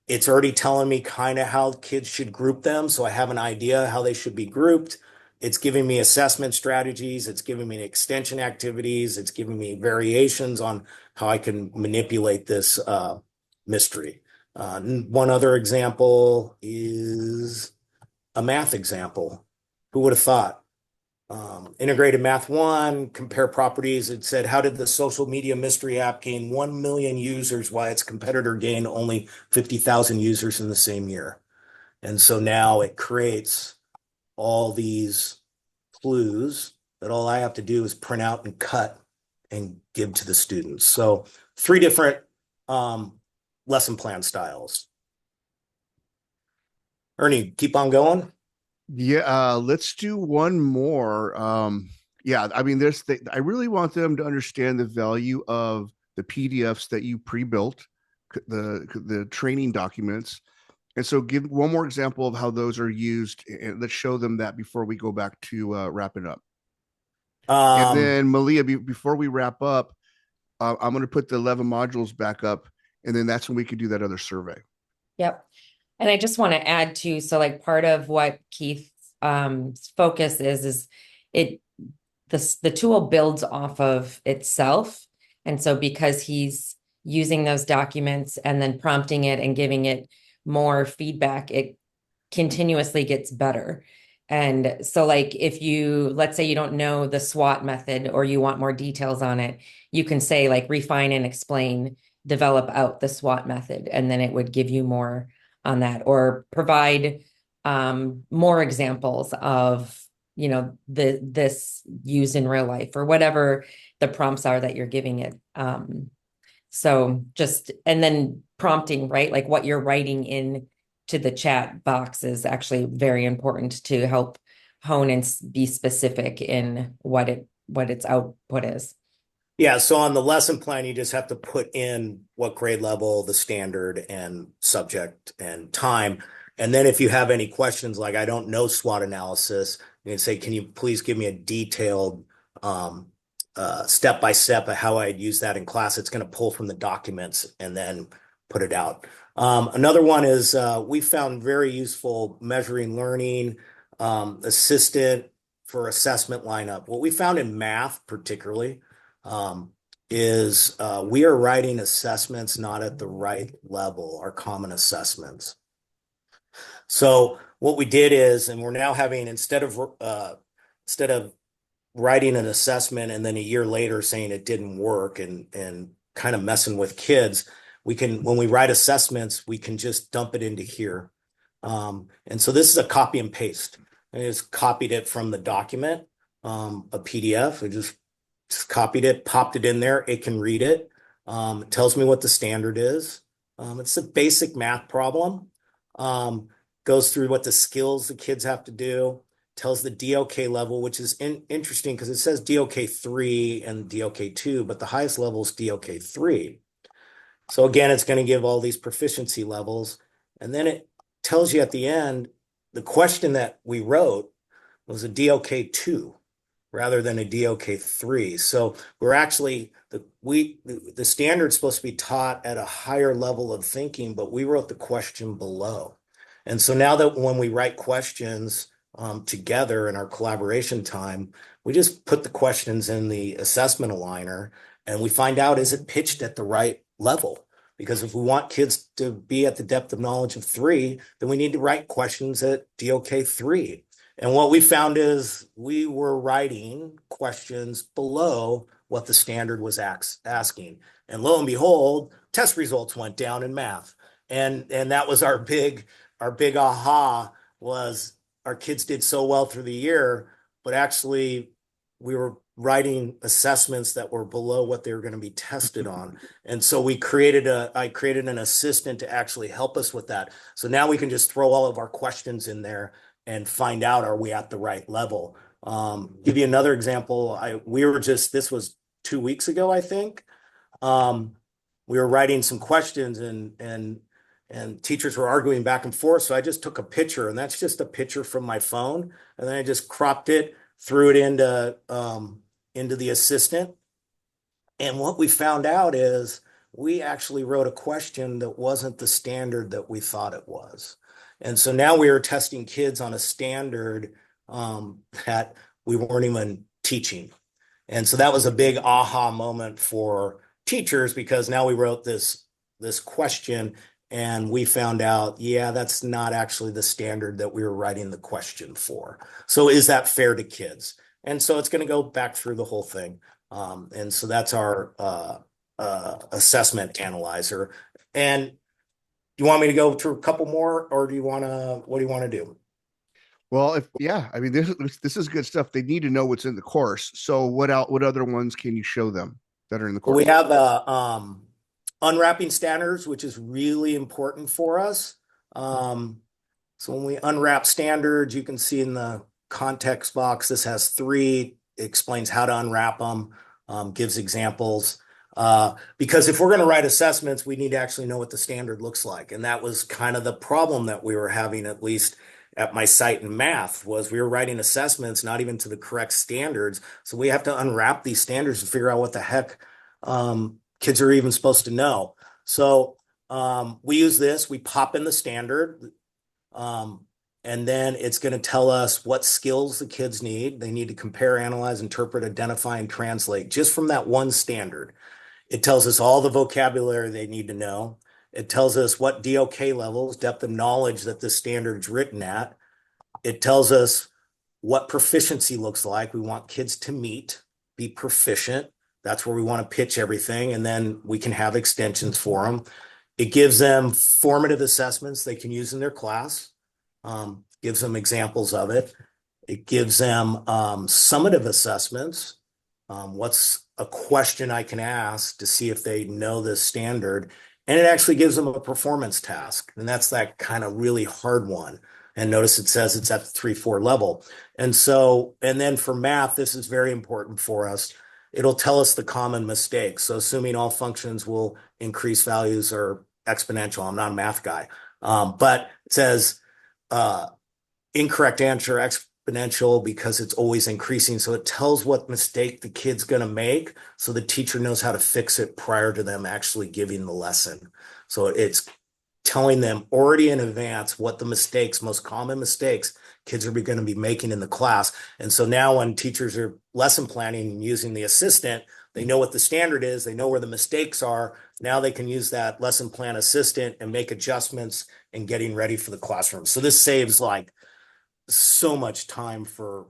It's already telling me kind of how kids should group them. So I have an idea how they should be grouped. It's giving me assessment strategies. It's giving me extension activities. It's giving me variations on how I can manipulate this mystery. One other example is a math example. Who would have thought? Integrated Math 1, compare properties. It said, how did the social media mystery app gain 1 million users while its competitor gained only 50,000 users in the same year? And so now it creates all these clues that all I have to do is print out and cut and give to the students. So 3 different lesson plan styles. Ernie, keep on going. Yeah, let's do one more. Yeah, I mean, I really want them to understand the value of the PDFs that you pre-built, the training documents. And so give one more example of how those are used, and let's show them that before we go back to wrapping up. And then Malia, before we wrap up, I'm going to put the 11 modules back up, and then that's when we could do that other survey. Yep. And I just want to add to, so like part of what Keith's focus is the tool builds off of itself. And so because he's using those documents and then prompting it and giving it more feedback, it continuously gets better. And so like if let's say you don't know the SWOT method or you want more details on it, you can say like refine and explain, develop out the SWOT method, and then it would give you more on that, or provide more examples of, this used in real life, or whatever the prompts are that you're giving it. So just, and then prompting, right? Like what you're writing in to the chat box is actually very important to help hone and be specific in what its output is. Yeah, so on the lesson plan, you just have to put in what grade level, the standard, and subject and time. And then if you have any questions, like I don't know SWOT analysis, you can say, can you please give me a detailed step by step of how I'd use that in class? It's going to pull from the documents and then put it out. Another one is we found very useful measuring learning assistant for assessment lineup. What we found in math particularly is we are writing assessments not at the right level, our common assessments. So what we did is, and we're now having, instead of writing an assessment and then a year later saying it didn't work and kind of messing with kids, when we write assessments, we can just dump it into here. And so this is a copy and paste. I just copied it from the document, a PDF. I just copied it, popped it in there. It can read it. It tells me what the standard is. It's a basic math problem. Goes through what the skills the kids have to do. Tells the DOK level, which is interesting because it says DOK 3 and DOK 2, but the highest level is DOK 3. So again, it's going to give all these proficiency levels. And then it tells you at the end, the question that we wrote was a DOK 2 rather than a DOK 3. So we're actually, the standard's supposed to be taught at a higher level of thinking, but we wrote the question below. And so now that when we write questions, together in our collaboration time, we just put the questions in the assessment aligner and we find out, is it pitched at the right level? Because if we want kids to be at the depth of knowledge of 3, then we need to write questions at DOK 3. And what we found is we were writing questions below what the standard was asking. And lo and behold, test results went down in math. And that was our big aha, was our kids did so well through the year, but actually we were writing assessments that were below what they were going to be tested on. And so I created an assistant to actually help us with that. So now we can just throw all of our questions in there and find out, are we at the right level? Give you another example. This was 2 weeks ago, I think. We were writing some questions and teachers were arguing back and forth. So I just took a picture, and that's just a picture from my phone. And then I just cropped it, threw it into the assistant. And what we found out is we actually wrote a question that wasn't the standard that we thought it was. And so now we are testing kids on a standard that we weren't even teaching. And so that was a big aha moment for teachers, because now we wrote this question and we found out, yeah, that's not actually the standard that we were writing the question for. So is that fair to kids? And so it's going to go back through the whole thing. And so that's our assessment analyzer. And do you want me to go through a couple more, or what do you want to do? Well, I mean, this is good stuff. They need to know what's in the course. So what other ones can you show them that are in the course? We have unwrapping standards, which is really important for us. So when we unwrap standards, you can see in the context box, this has 3, it explains how to unwrap them, gives examples. Because if we're going to write assessments, we need to actually know what the standard looks like. And that was kind of the problem that we were having, at least at my site in math, was we were writing assessments not even to the correct standards. So we have to unwrap these standards and figure out what the heck kids are even supposed to know. So we use this, we pop in the standard, and then it's going to tell us what skills the kids need. They need to compare, analyze, interpret, identify, and translate just from that one standard. It tells us all the vocabulary they need to know. It tells us what DOK levels, depth of knowledge, that the standard's written at. It tells us what proficiency looks like. We want kids to meet, be proficient. That's where we want to pitch everything. And then we can have extensions for them. It gives them formative assessments they can use in their class. Gives them examples of it. It gives them summative assessments. What's a question I can ask to see if they know this standard? And it actually gives them a performance task. And that's that kind of really hard one. And notice it says it's at the 3-4 level. And then for math, this is very important for us. It'll tell us the common mistakes. So assuming all functions will increase values or exponential, I'm not a math guy, but it says incorrect answer exponential because it's always increasing. So it tells what mistake the kid's going to make, so the teacher knows how to fix it prior to them actually giving the lesson. So it's telling them already in advance what the most common mistakes kids are going to be making in the class. And so now when teachers are lesson planning and using the assistant, they know what the standard is, they know where the mistakes are. Now they can use that lesson plan assistant and make adjustments and getting ready for the classroom. So this saves like so much time for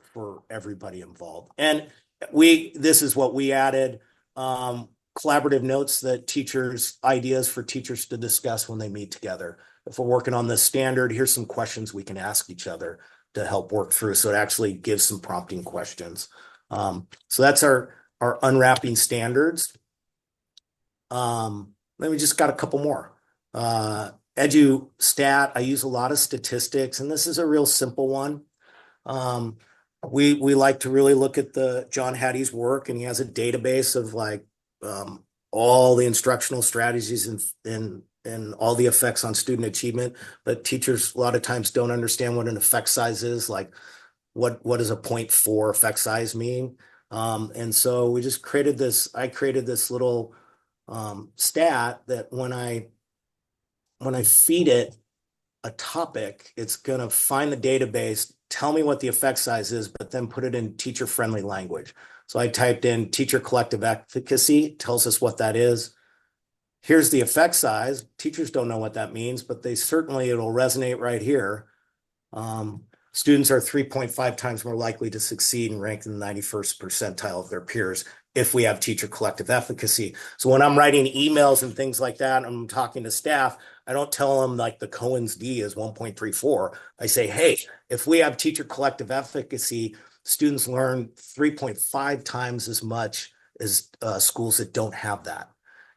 everybody involved. And this is what we added, collaborative notes that ideas for teachers to discuss when they meet together. If we're working on this standard, here's some questions we can ask each other to help work through. So it actually gives some prompting questions. So that's our unwrapping standards. Then we just got a couple more. EduStat, I use a lot of statistics, and this is a real simple one. We like to really look at the John Hattie's work, and he has a database of like all the instructional strategies and all the effects on student achievement. But teachers a lot of times don't understand what an effect size is. Like what does a 0.4 effect size mean? And so we just created this. I created this little stat that when I feed it a topic, it's going to find the database, tell me what the effect size is, but then put it in teacher-friendly language. So I typed in teacher collective efficacy, tells us what that is. Here's the effect size. Teachers don't know what that means, but it'll resonate right here. Students are 3.5 times more likely to succeed and rank in the 91st percentile of their peers if we have teacher collective efficacy. So when I'm writing emails and things like that, and I'm talking to staff, I don't tell them like the Cohen's D is 1.34. I say, hey, if we have teacher collective efficacy, students learn 3.5 times as much as schools that don't have that.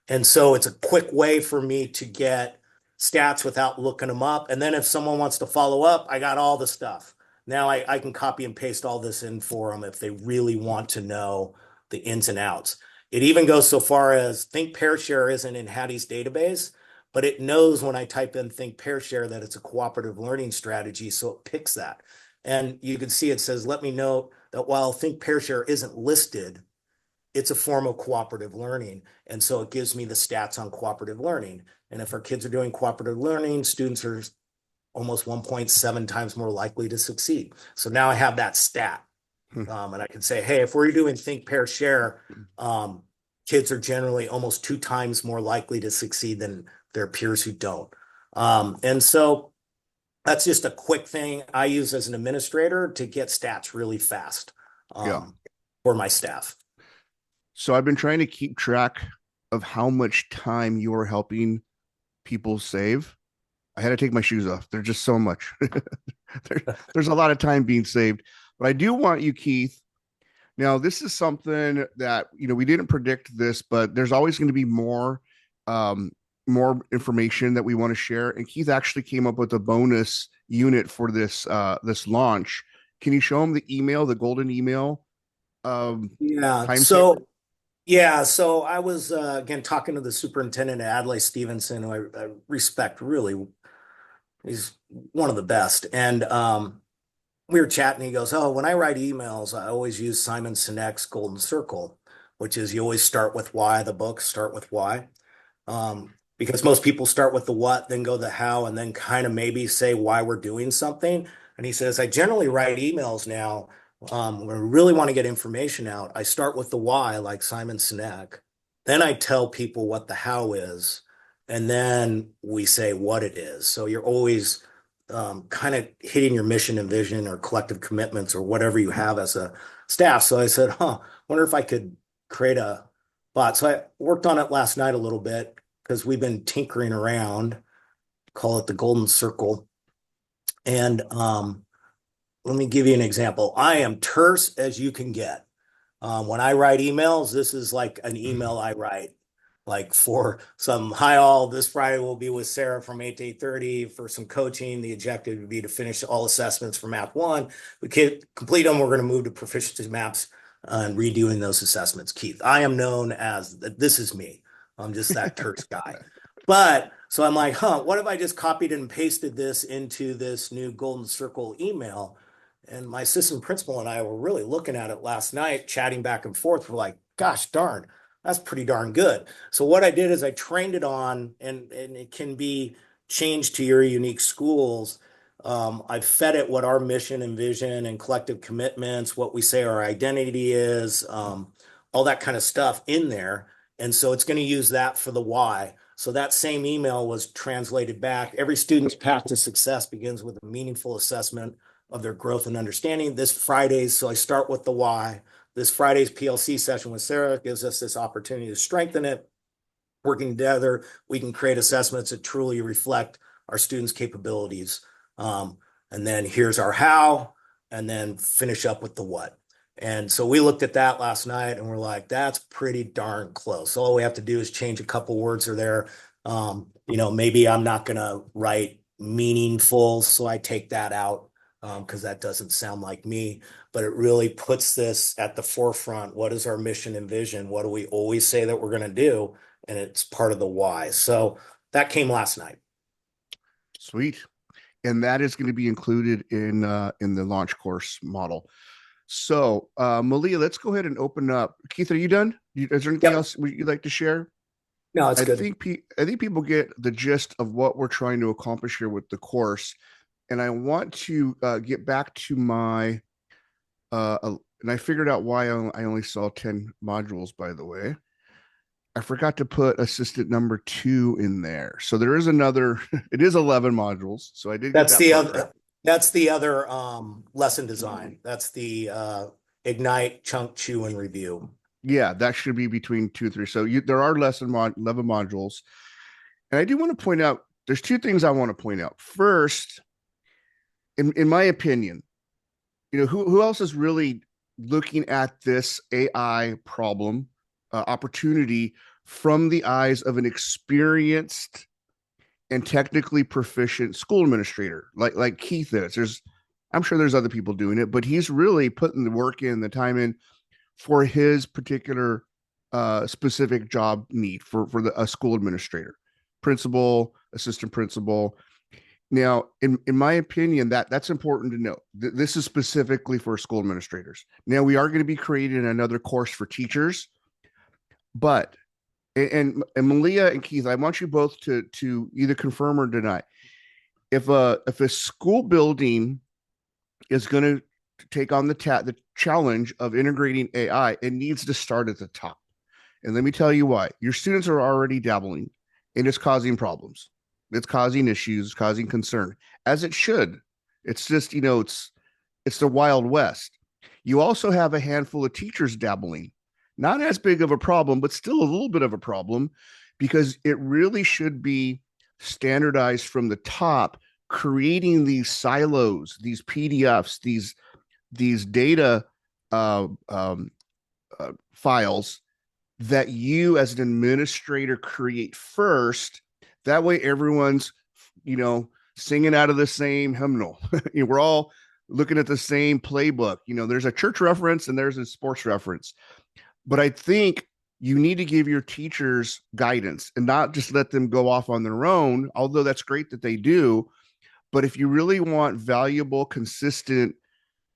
And so it's a quick way for me to get stats without looking them up. And then if someone wants to follow up, I got all the stuff. Now I can copy and paste all this in for them if they really want to know the ins and outs. It even goes so far as Think Pair Share isn't in Hattie's database, but it knows when I type in Think Pair Share that it's a cooperative learning strategy, so it picks that. And you can see it says, let me note that while Think Pair Share isn't listed, it's a form of cooperative learning. And so it gives me the stats on cooperative learning. And if our kids are doing cooperative learning, students are almost 1.7 times more likely to succeed. So now I have that stat. And I can say, hey, if we're doing Think, Pair, Share, kids are generally almost 2 times more likely to succeed than their peers who don't. And so that's just a quick thing I use as an administrator to get stats really fast for my staff. So I've been trying to keep track of how much time you're helping people save. I had to take my shoes off. There's just so much. There's a lot of time being saved. But I do want you, Keith. Now, this is something that, we didn't predict this, but there's always going to be more information that we want to share. And Keith actually came up with a bonus unit for this launch. Can you show him the email, the golden email? So I was, again, talking to the superintendent, Adlai Stevenson, who I respect really. He's one of the best. And we were chatting. He goes, when I write emails, I always use Simon Sinek's golden circle, which is you always start with why. The book start with why. Because most people start with the what, then go the how, and then kind of maybe say why we're doing something. And he says, I generally write emails now when I really want to get information out. I start with the why, like Simon Sinek. Then I tell people what the how is, and then we say what it is. So you're always kind of hitting your mission and vision or collective commitments or whatever you have as a staff. So I said, wonder if I could create a bot. So I worked on it last night a little bit because we've been tinkering around, call it the golden circle. And let me give you an example. I am terse as you can get. When I write emails, this is like an email I write. Like for some, hi all, this Friday we'll be with Sarah from 8 to 8:30 for some coaching. The objective would be to finish all assessments for Math 1. We can complete them. We're going to move to proficiency maps and redoing those assessments. Keith, I am known as, this is me. I'm just that terse guy. But so I'm like, what if I just copied and pasted this into this new golden circle email? And my assistant principal and I were really looking at it last night, chatting back and forth. We're like, gosh darn, that's pretty darn good. So what I did is I trained it on, and it can be changed to your unique schools. I fed it what our mission and vision and collective commitments, what we say our identity is, all that kind of stuff in there. And so it's going to use that for the why. So that same email was translated back. Every student's path to success begins with a meaningful assessment of their growth and understanding. This Friday's, so I start with the why. This Friday's PLC session with Sarah gives us this opportunity to strengthen it. Working together, we can create assessments that truly reflect our students' capabilities. And then here's our how, and then finish up with the what. And so we looked at that last night and we're like, that's pretty darn close. All we have to do is change a couple words or there. Maybe I'm not going to write meaningful, so I take that out because that doesn't sound like me. But it really puts this at the forefront. What is our mission and vision? What do we always say that we're going to do? And it's part of the why. So that came last night. Sweet. And that is going to be included in the launch course model. So Malia, let's go ahead and open up. Keith, are you done? Is there anything else you'd like to share? No, it's good. I think people get the gist of what we're trying to accomplish here with the course. and I want to get back to my and I figured out why I only saw 10 modules, by the way. I forgot to put assistant number 2 in there. So there is another, it is 11 modules. So I did get That's that the part other, right. that's the other lesson design. That's the ignite, chunk, chew, and review. Yeah, that should be between 2 and 3. So there are 11 modules. And I do want to point out, there's 2 things I want to point out. First, in my opinion, who else is really looking at this AI problem opportunity from the eyes of an experienced and technically proficient school administrator like Keith is. I'm sure there's other people doing it, but he's really putting the work in, the time in for his particular specific job need for a school administrator, principal, assistant principal. Now, in my opinion, that's important to know. This is specifically for school administrators. Now, we are going to be creating another course for teachers, but and Malia and Keith, I want you both to either confirm or deny. If a school building is going to take on the challenge of integrating AI, it needs to start at the top. And let me tell you why. Your students are already dabbling, and it's causing problems. It's causing issues, causing concern, as it should. It's just, it's the Wild West. You also have a handful of teachers dabbling. Not as big of a problem, but still a little bit of a problem, because it really should be standardized from the top, creating these silos, these PDFs, these data files that you as an administrator create first. That way everyone's, singing out of the same hymnal. We're all looking at the same playbook. There's a church reference and there's a sports reference. But I think you need to give your teachers guidance and not just let them go off on their own, although that's great that they do. But if you really want valuable, consistent,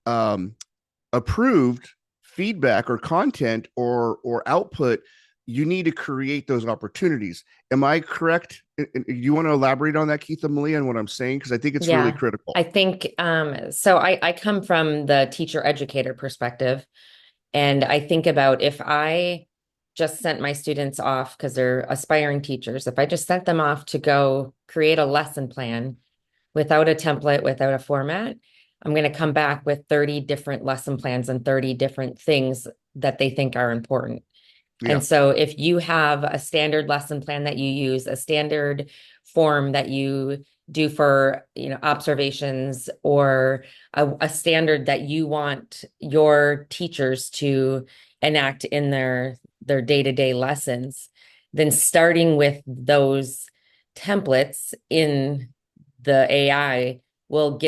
approved feedback or content or output, you need to create those opportunities. Am I correct? You want to elaborate on that, Keith and Malia, and what I'm saying? Because I think it's really critical. I think so I come from the teacher educator perspective, and I think about if I just sent my students off because they're aspiring teachers, if I just sent them off to go create a lesson plan without a template, without a format, I'm going to come back with 30 different lesson plans and 30 different things that they think are important. Yeah. And so if you have a standard lesson plan that you use, a standard form that you do for, observations, or a standard that you want your teachers to enact in their day-to-day lessons, then starting with those templates in the AI will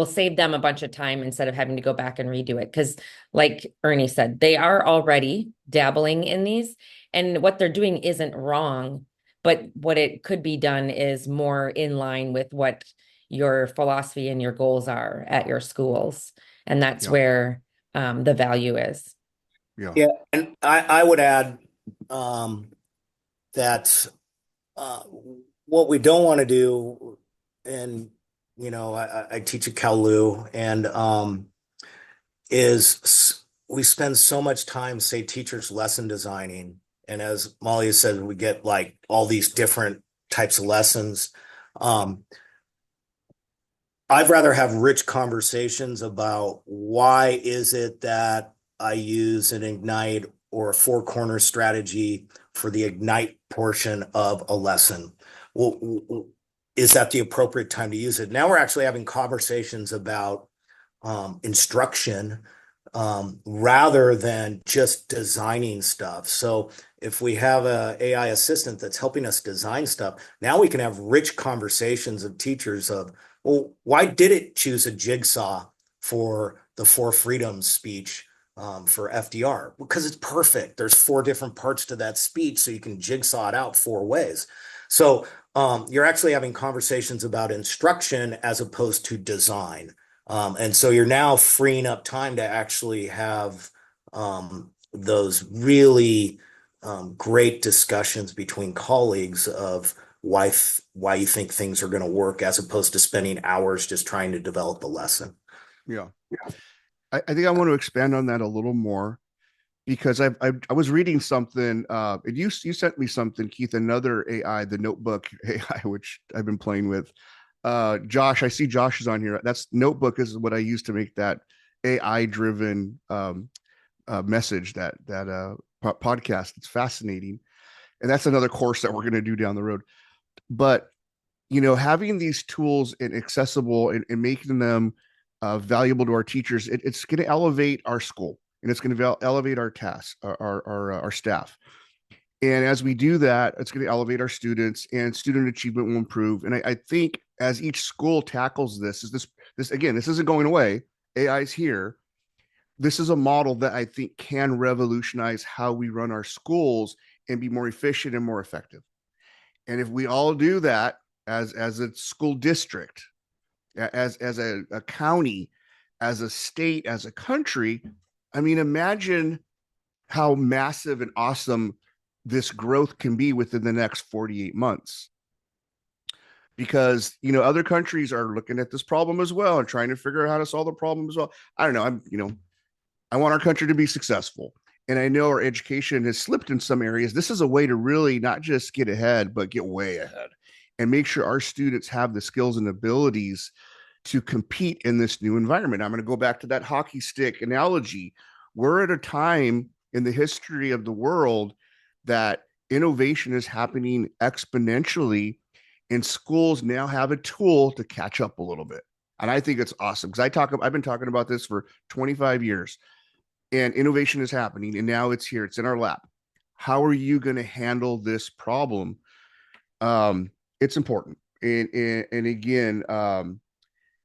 save them a bunch of time instead of having to go back and redo it. Because like Ernie said, they are already dabbling in these, and what they're doing isn't wrong, but what it could be done is more in line with what your philosophy and your goals are at your schools. And that's where the value is. Yeah. And I would add that what we don't want to do, and I teach at Cal and is we spend so much time, say, teachers lesson designing. And as Molly said, we get like all these different types of lessons. I'd rather have rich conversations about why is it that I use an ignite or a 4-corner strategy for the ignite portion of a lesson. Well, is that the appropriate time to use it? Now we're actually having conversations about instruction rather than just designing stuff. So if we have an AI assistant that's helping us design stuff, now we can have rich conversations of teachers of, well, why did it choose a jigsaw for the 4 freedoms speech for FDR? Because it's perfect. There's 4 different parts to that speech, so you can jigsaw it out 4 ways. So you're actually having conversations about instruction as opposed to design. And so you're now freeing up time to actually have those really great discussions between colleagues of why you think things are going to work, as opposed to spending hours just trying to develop a lesson. Yeah. I think I want to expand on that a little more, because I was reading something, and you sent me something, Keith, another AI, the Notebook AI, which I've been playing with. Josh, I see Josh is on here. That's Notebook is what I use to make that AI driven message, that podcast. It's fascinating, and that's another course that we're going to do down the road. But having these tools and accessible, and making them valuable to our teachers, it's going to elevate our school, and it's going to elevate our tasks, our staff. And as we do that, it's going to elevate our students, and student achievement will improve. And I think as each school tackles this again, this isn't going away. AI is here. This is a model that I think can revolutionize how we run our schools and be more efficient and more effective. And if we all do that as a school district, as a county, as a state, as a country, I mean, imagine how massive and awesome this growth can be within the next 48 months. Because other countries are looking at this problem as well and trying to figure out how to solve the problem as well. I don't know. I want our country to be successful. And I know our education has slipped in some areas. This is a way to really not just get ahead, but get way ahead, and make sure our students have the skills and abilities to compete in this new environment. I'm going to go back to that hockey stick analogy. We're at a time in the history of the world that innovation is happening exponentially, and schools now have a tool to catch up a little bit. And I think it's awesome, because I've been talking about this for 25 years, and innovation is happening, and now it's here. It's in our lap. How are you going to handle this problem? It's important. And again,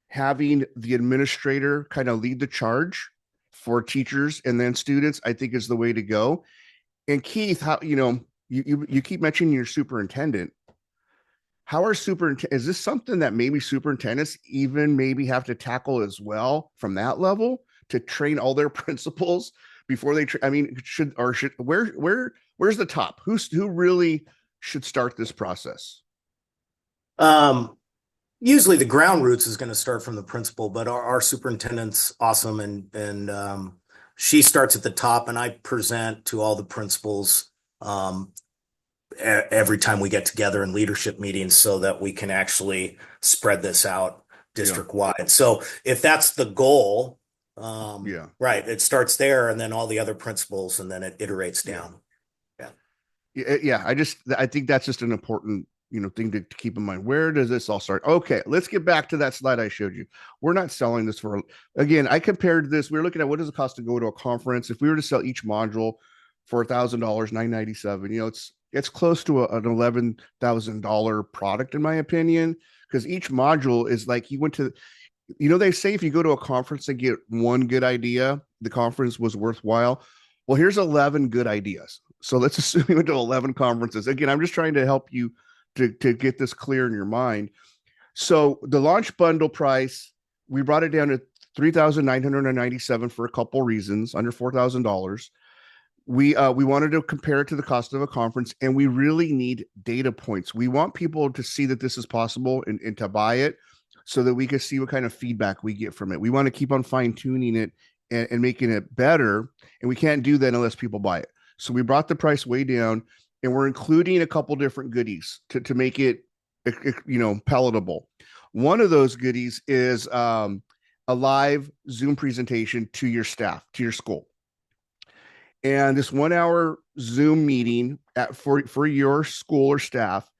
having the administrator kind of lead the charge for teachers and then students, I think is the way to go. And Keith, how, you keep mentioning your superintendent. How are is this something that maybe superintendents even maybe have to tackle as well from that level, to train all their principals before they, where's the top? Who really should start this process? Usually the ground roots is going to start from the principal, but our superintendent's awesome, and she starts at the top, and I present to all the principals every time we get together in leadership meetings, so that we can actually spread this out district wide. So if that's the goal, right, it starts there, and then all the other principals, and then it iterates down. I think that's just an important thing to keep in mind. Where does this all start? Okay, let's get back to that slide I showed you. We're not selling this for, again, I compared this. We were looking at what does it cost to go to a conference. If we were to sell each module for $1,000, $997, it's close to an $11,000 product, in my opinion, because each module is like, you went to, they say if you go to a conference and get one good idea, the conference was worthwhile. Well, here's 11 good ideas. So let's assume you went to 11 conferences. Again, I'm just trying to help you to get this clear in your mind. So the launch bundle price, we brought it down to $3,997 for a couple reasons, under $4,000. We wanted to compare it to the cost of a conference, and we really need data points. We want people to see that this is possible and to buy it, so that we can see what kind of feedback we get from it. We want to keep on fine tuning it and making it better. And we can't do that unless people buy it. So we brought the price way down, and we're including a couple different goodies to make it, palatable. One of those goodies is a live Zoom presentation to your staff, to your school. And this 1 hour Zoom meeting for your school or staff,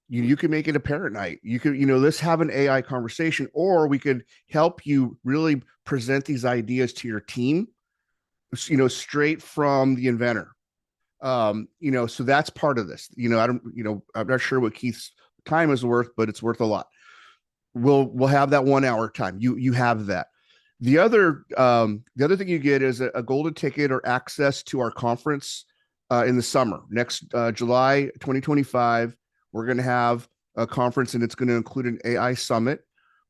you can make it a parent night. You could, let's have an AI conversation, or we could help you really present these ideas to your team, straight from the inventor. So that's part of this. I'm not sure what Keith's time is worth, but it's worth a lot. We'll have that 1 hour time. You have that. The other thing you get is a golden ticket or access to our conference in the summer. Next July 2025, we're going to have a conference, and it's going to include an AI summit,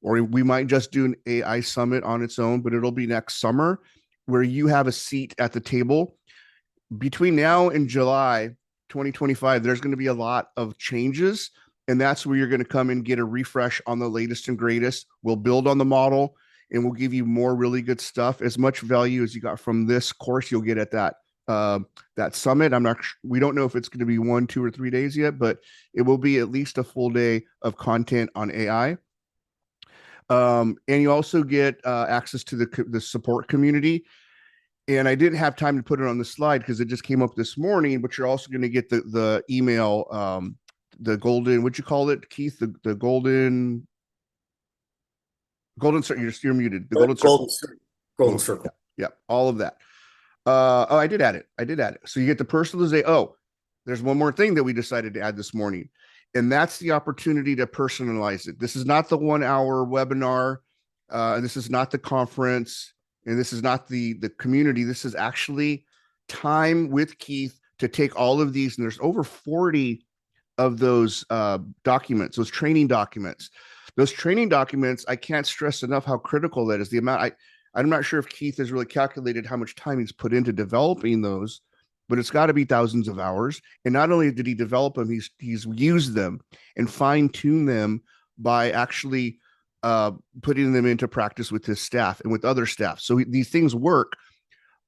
or we might just do an AI summit on its own, but it'll be next summer, where you have a seat at the table. Between now and July, 2025, there's going to be a lot of changes. And that's where you're going to come and get a refresh on the latest and greatest. We'll build on the model and we'll give you more really good stuff. As much value as you got from this course, you'll get at that summit. We don't know if it's going to be 1, 2, or 3 days yet, but it will be at least a full day of content on AI. And you also get access to the support community. And I didn't have time to put it on the slide because it just came up this morning, but you're also going to get the email, the golden, what'd you call it, Keith? The golden circle. You're muted. The golden circle. Golden circle. Yeah, all of that. Oh, I did add it. So you get the personalization. Oh, there's one more thing that we decided to add this morning, and that's the opportunity to personalize it. This is not the 1 hour webinar. This is not the conference. And this is not the community. This is actually time with Keith to take all of these. And there's over 40 of those documents, those training documents. Those training documents, I can't stress enough how critical that is. The amount, I'm not sure if Keith has really calculated how much time he's put into developing those, but it's got to be thousands of hours. And not only did he develop them, he's used them and fine-tuned them by actually putting them into practice with his staff and with other staff. So these things work,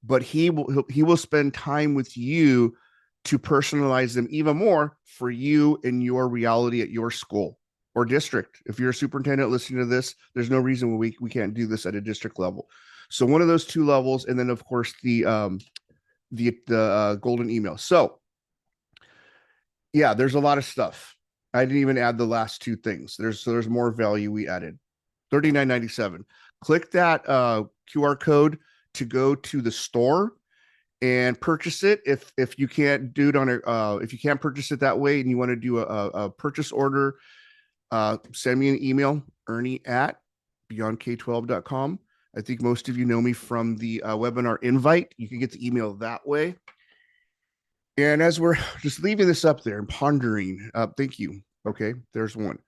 but he will spend time with you to personalize them even more for you and your reality at your school or district. If you're a superintendent listening to this, there's no reason we can't do this at a district level. So one of those 2 levels, and then of course the golden email. So yeah, there's a lot of stuff. I didn't even add the last 2 things. There's more value we added. $39.97. Click that QR code to go to the store and purchase it. If you can't do it if you can't purchase it that way and you want to do a purchase order, send me an email, ernie@beyondk12.com. I think most of you know me from the webinar invite. You can get the email that way. And as we're just leaving this up there and pondering, thank you. Okay, there's one.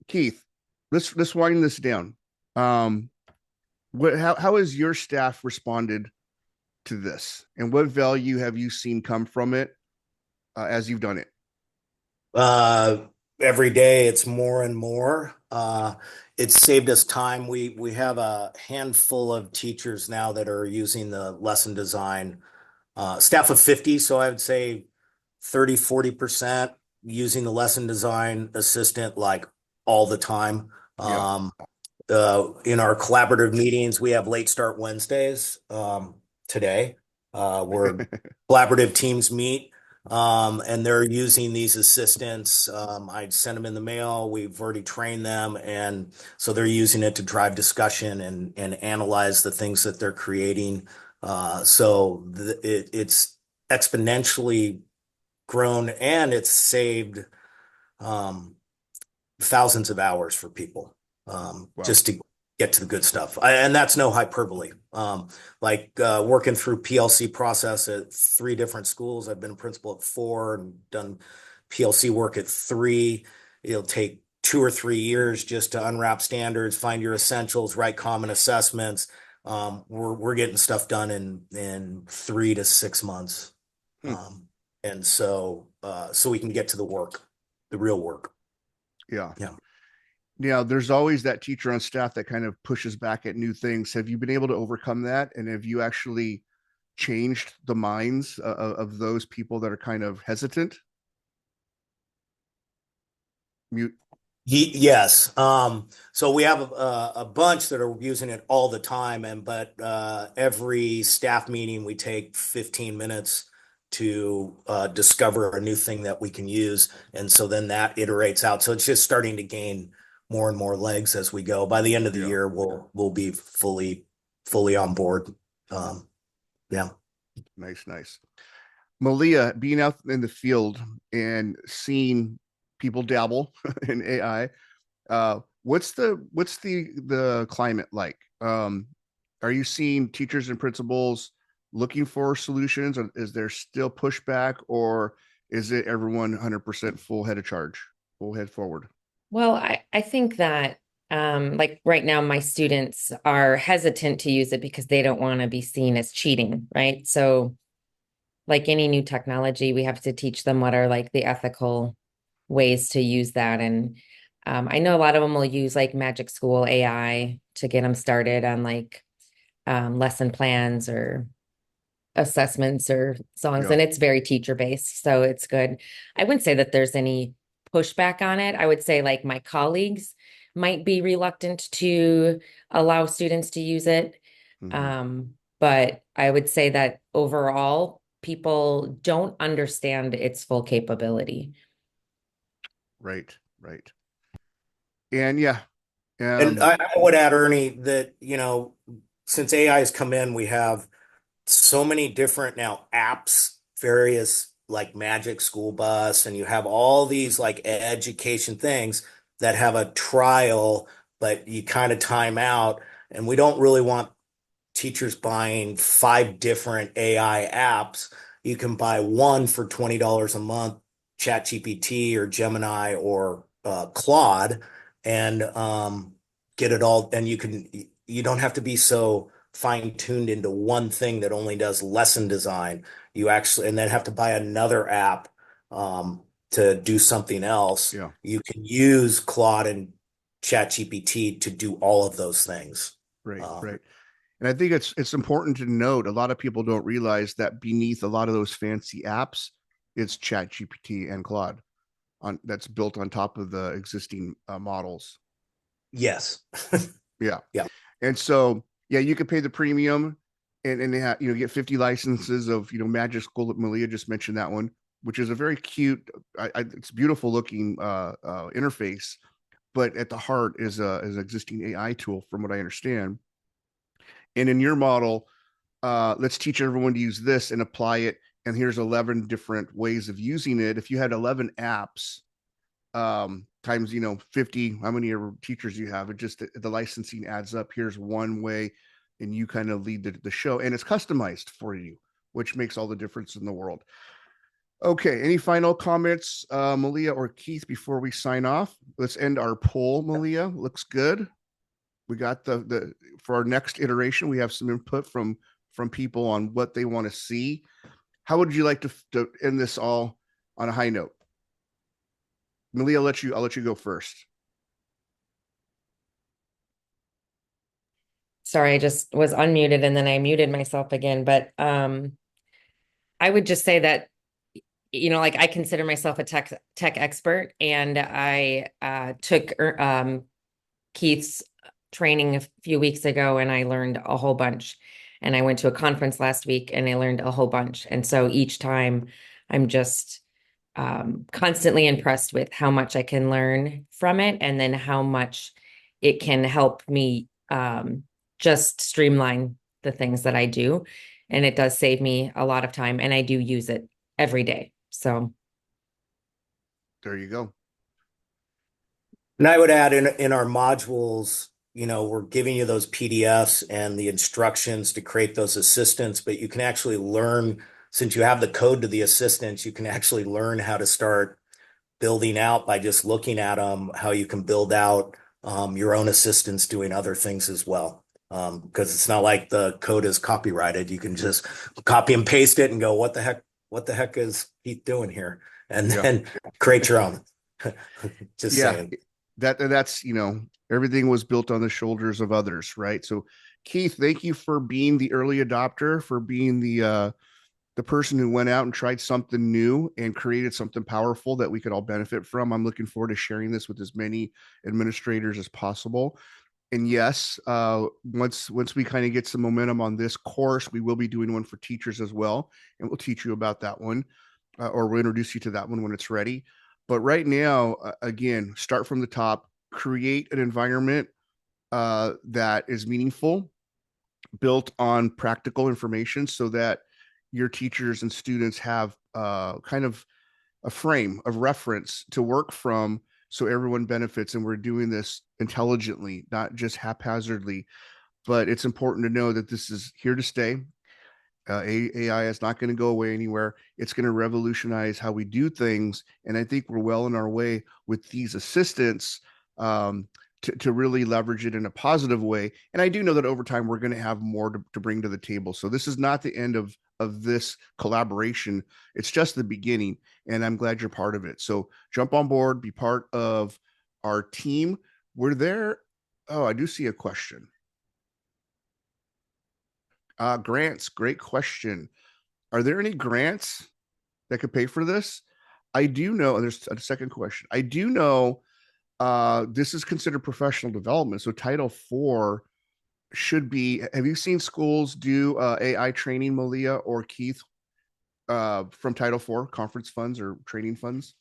Keith, let's wind this down. How has your staff responded to this, and what value have you seen come from it as you've done it? Every day it's more and more. It's saved us time. We have a handful of teachers now that are using the lesson design, staff of 50. So I would say 30-40% using the lesson design assistant like all the time. Yeah. In our collaborative meetings, we have late start Wednesdays. Today, where collaborative teams meet, and they're using these assistants. I send them in the mail. We've already trained them, and so they're using it to drive discussion and analyze the things that they're creating. So it's exponentially grown, and it's saved thousands of hours for people, Wow. just to get to the good stuff. And that's no hyperbole. Working through PLC process at 3 different schools. I've been a principal at 4 and done PLC work at 3. It'll take 2 or 3 years just to unwrap standards, find your essentials, write common assessments. We're getting stuff done in 3 to 6 months. And so we can get to the work, the real work. Yeah. Yeah. Yeah, there's always that teacher on staff that kind of pushes back at new things. Have you been able to overcome that? And have you actually changed the minds of those people that are kind of hesitant? Mute. Yes. So we have a bunch that are using it all the time, but every staff meeting we take 15 minutes to discover a new thing that we can use, and so then that iterates out. So it's just starting to gain more and more legs as we go. By the end of the year, we'll be fully on board. Yeah. Nice. Malia, being out in the field and seeing people dabble in AI, what's the climate like? Are you seeing teachers and principals looking for solutions, or is there still pushback, or is it everyone 100% full head forward? Well, I think that like right now, my students are hesitant to use it because they don't want to be seen as cheating, right? So like any new technology, we have to teach them what are like the ethical ways to use that. And I know a lot of them will use like Magic School AI to get them started on like lesson plans or assessments or songs, Yeah. and it's very teacher based, so it's good. I wouldn't say that there's any pushback on it. I would say like my colleagues might be reluctant to allow students to use it. Mhm. But I would say that overall, people don't understand its full capability. Right. Right. And yeah. And Um, I would add, Ernie, that, you know, since AI has come in, we have so many different now apps, various like Magic School Bus, and you have all these like education things that have a trial, but you kind of time out. And we don't really want teachers buying 5 different AI apps. You can buy one for $20 a month, ChatGPT or Gemini or Claude, and get it all. And you don't have to be so fine tuned into one thing that only does lesson design. You actually, and then have to buy another app to do something else. yeah. You can use Claude and ChatGPT to do all of those things. Right. Um, Right. And I think it's important to note a lot of people don't realize that beneath a lot of those fancy apps, it's Chat GPT and Claude on that's built on top of the existing models. yes. Yeah. Yeah. And so, yeah, you could pay the premium and they have, get 50 licenses of, Magic School. Malia just mentioned that one, which is a very cute, it's beautiful looking interface, but at the heart is an existing AI tool from what I understand. And in your model, let's teach everyone to use this and apply it. And here's 11 different ways of using it. If you had 11 apps, times 50, how many teachers you have, it just the licensing adds up. Here's one way, and you kind of lead the show, and it's customized for you, which makes all the difference in the world. Okay, any final comments, Malia or Keith, before we sign off? Let's end our poll. Malia, looks good. We got the for our next iteration, we have some input from people on what they want to see. How would you like to end this all on a high note? Malia, I'll let you go first. Sorry, I just was unmuted and then I muted myself again. But I would just say that, like I consider myself a tech expert, and I took Keith's training a few weeks ago and I learned a whole bunch. And I went to a conference last week and I learned a whole bunch. And so each time I'm just constantly impressed with how much I can learn from it, and then how much it can help me just streamline the things that I do. And it does save me a lot of time, and I do use it every day. So, There you go. And I would add in our modules, we're giving you those PDFs and the instructions to create those assistants, but you can actually learn, since you have the code to the assistants, you can actually learn how to start building out by just looking at them, how you can build out your own assistants doing other things as well. Because it's not like the code is copyrighted. You can just copy and paste it and go, what the heck is Keith doing here? And Yeah. then create your own. Just Yeah. saying. That's everything was built on the shoulders of others, right? So Keith, thank you for being the early adopter, for being the person who went out and tried something new and created something powerful that we could all benefit from. I'm looking forward to sharing this with as many administrators as possible. And yes, once we kind of get some momentum on this course, we will be doing one for teachers as well, and we'll teach you about that one, or we'll introduce you to that one when it's ready. But right now, again, start from the top, create an environment that is meaningful, built on practical information, so that your teachers and students have kind of a frame of reference to work from, so everyone benefits. And we're doing this intelligently, not just haphazardly. But it's important to know that this is here to stay. AI is not going to go away anywhere. It's going to revolutionize how we do things. And I think we're well in our way with these assistants, to really leverage it in a positive way. And I do know that over time, we're going to have more to bring to the table. So this is not the end of this collaboration. It's just the beginning, and I'm glad you're part of it. So jump on board, be part of our team. We're there. Oh, I do see a question. Grants, great question. Are there any grants that could pay for this? I do know, and there's a second question. I do know this is considered professional development. So Title IV should be, have you seen schools do AI training, Malia or Keith, from Title IV conference funds or training funds?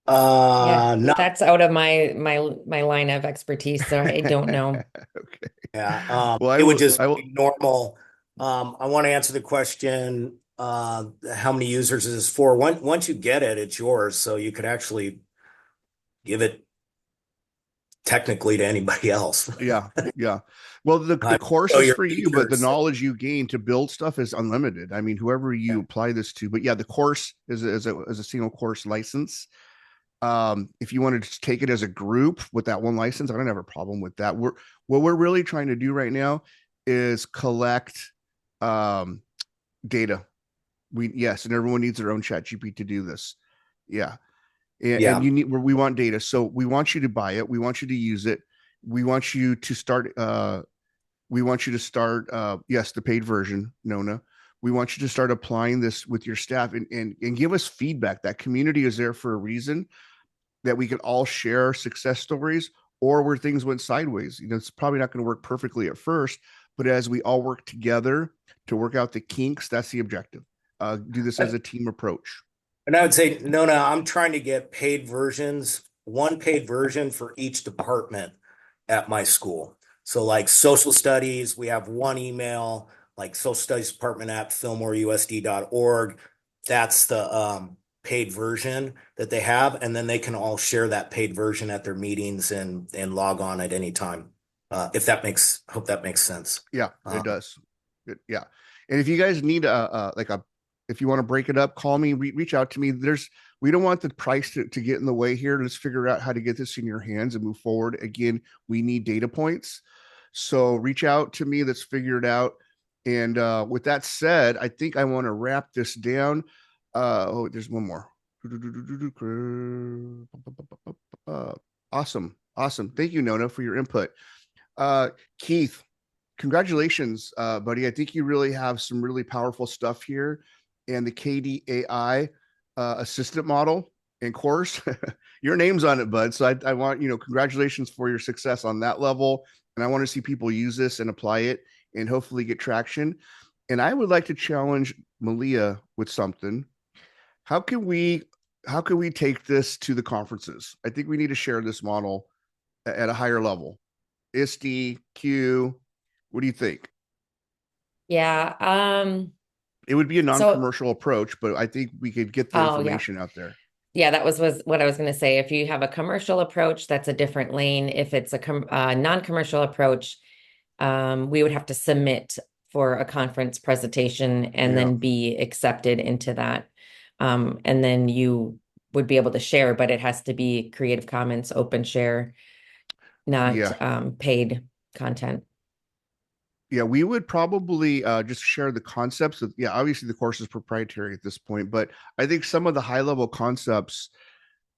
Yeah, Not, that's out of my line of expertise, so I don't know. Okay. yeah. Well, It would just I will. be normal. I want to answer the question, how many users is this for? Once you get it, it's yours. So you could actually give it technically to anybody else. Yeah, yeah. Well, the course So is your for you, but the features. knowledge you gain to build stuff is unlimited. I mean, whoever you Yeah. apply this to, but yeah, the course is a single course license. If you wanted to take it as a group with that one license, I don't have a problem with that. What we're really trying to do right now is collect data. Yes, and everyone needs their own chat GP to do this. Yeah. And Yeah. we want data. So we want you to buy it. We want you to use it. We want you to start yes, the paid version, Nona. We want you to start applying this with your staff and give us feedback. That community is there for a reason, that we can all share success stories or where things went sideways. It's probably not going to work perfectly at first, but as we all work together to work out the kinks, that's the objective. Do this as a team approach. And I would say, no, I'm trying to get paid versions, one paid version for each department at my school. So like social studies, we have one email, like social studies department at fillmoreusd.org. That's the paid version that they have. And then they can all share that paid version at their meetings and log on at any time. Hope that makes sense. Yeah, it does. Yeah. And if you guys need if you want to break it up, call me, reach out to me. We don't want the price to get in the way here. Let's figure out how to get this in your hands and move forward. Again, we need data points. So reach out to me. Let's figure it out. And with that said, I think I want to wrap this down. There's one more. Awesome. Thank you, Nona, for your input. Keith, congratulations, buddy. I think you really have some really powerful stuff here. And the KDAI assistant model and course, your name's on it, bud. So I want, congratulations for your success on that level. And I want to see people use this and apply it and hopefully get traction. And I would like to challenge Malia with something. How can we take this to the conferences? I think we need to share this model at a higher level. ISD, Q, what do you think? Yeah. It would be a non-commercial approach, but I think we could get the information out there. Yeah, that was what I was going to say. If you have a commercial approach, that's a different lane. If it's a non-commercial approach, we would have to submit for a conference presentation and then be accepted into that. And then you would be able to share, but it has to be Creative Commons open share, not paid content. Yeah, we would probably just share the concepts of, obviously the course is proprietary at this point, but I think some of the high level concepts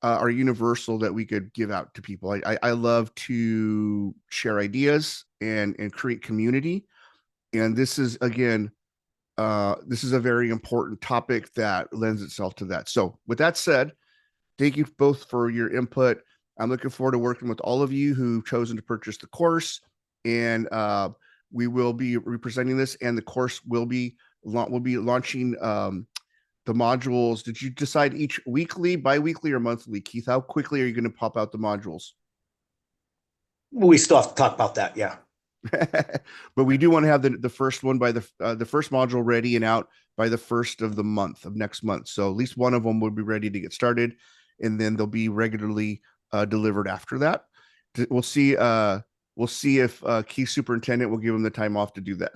are universal that we could give out to people. I love to share ideas and create community. And this is, again, this is a very important topic that lends itself to that. So with that said, thank you both for your input. I'm looking forward to working with all of you who've chosen to purchase the course, and we will be representing this, and the course will be launching the modules. Did you decide each weekly, bi-weekly, or monthly, Keith? How quickly are you going to pop out the modules? We still have to talk about that. Yeah. But we do want to have the first one by the first module ready and out by the first of the month of next month. So at least one of them will be ready to get started, and then they'll be regularly delivered after that. We'll see. We'll see if Key Superintendent will give him the time off to do that.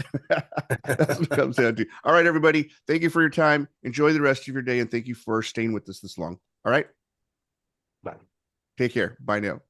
That's what it comes down to. All right, everybody. Thank you for your time. Enjoy the rest of your day, and thank you for staying with us this long. All right. Bye. Take care. Bye now.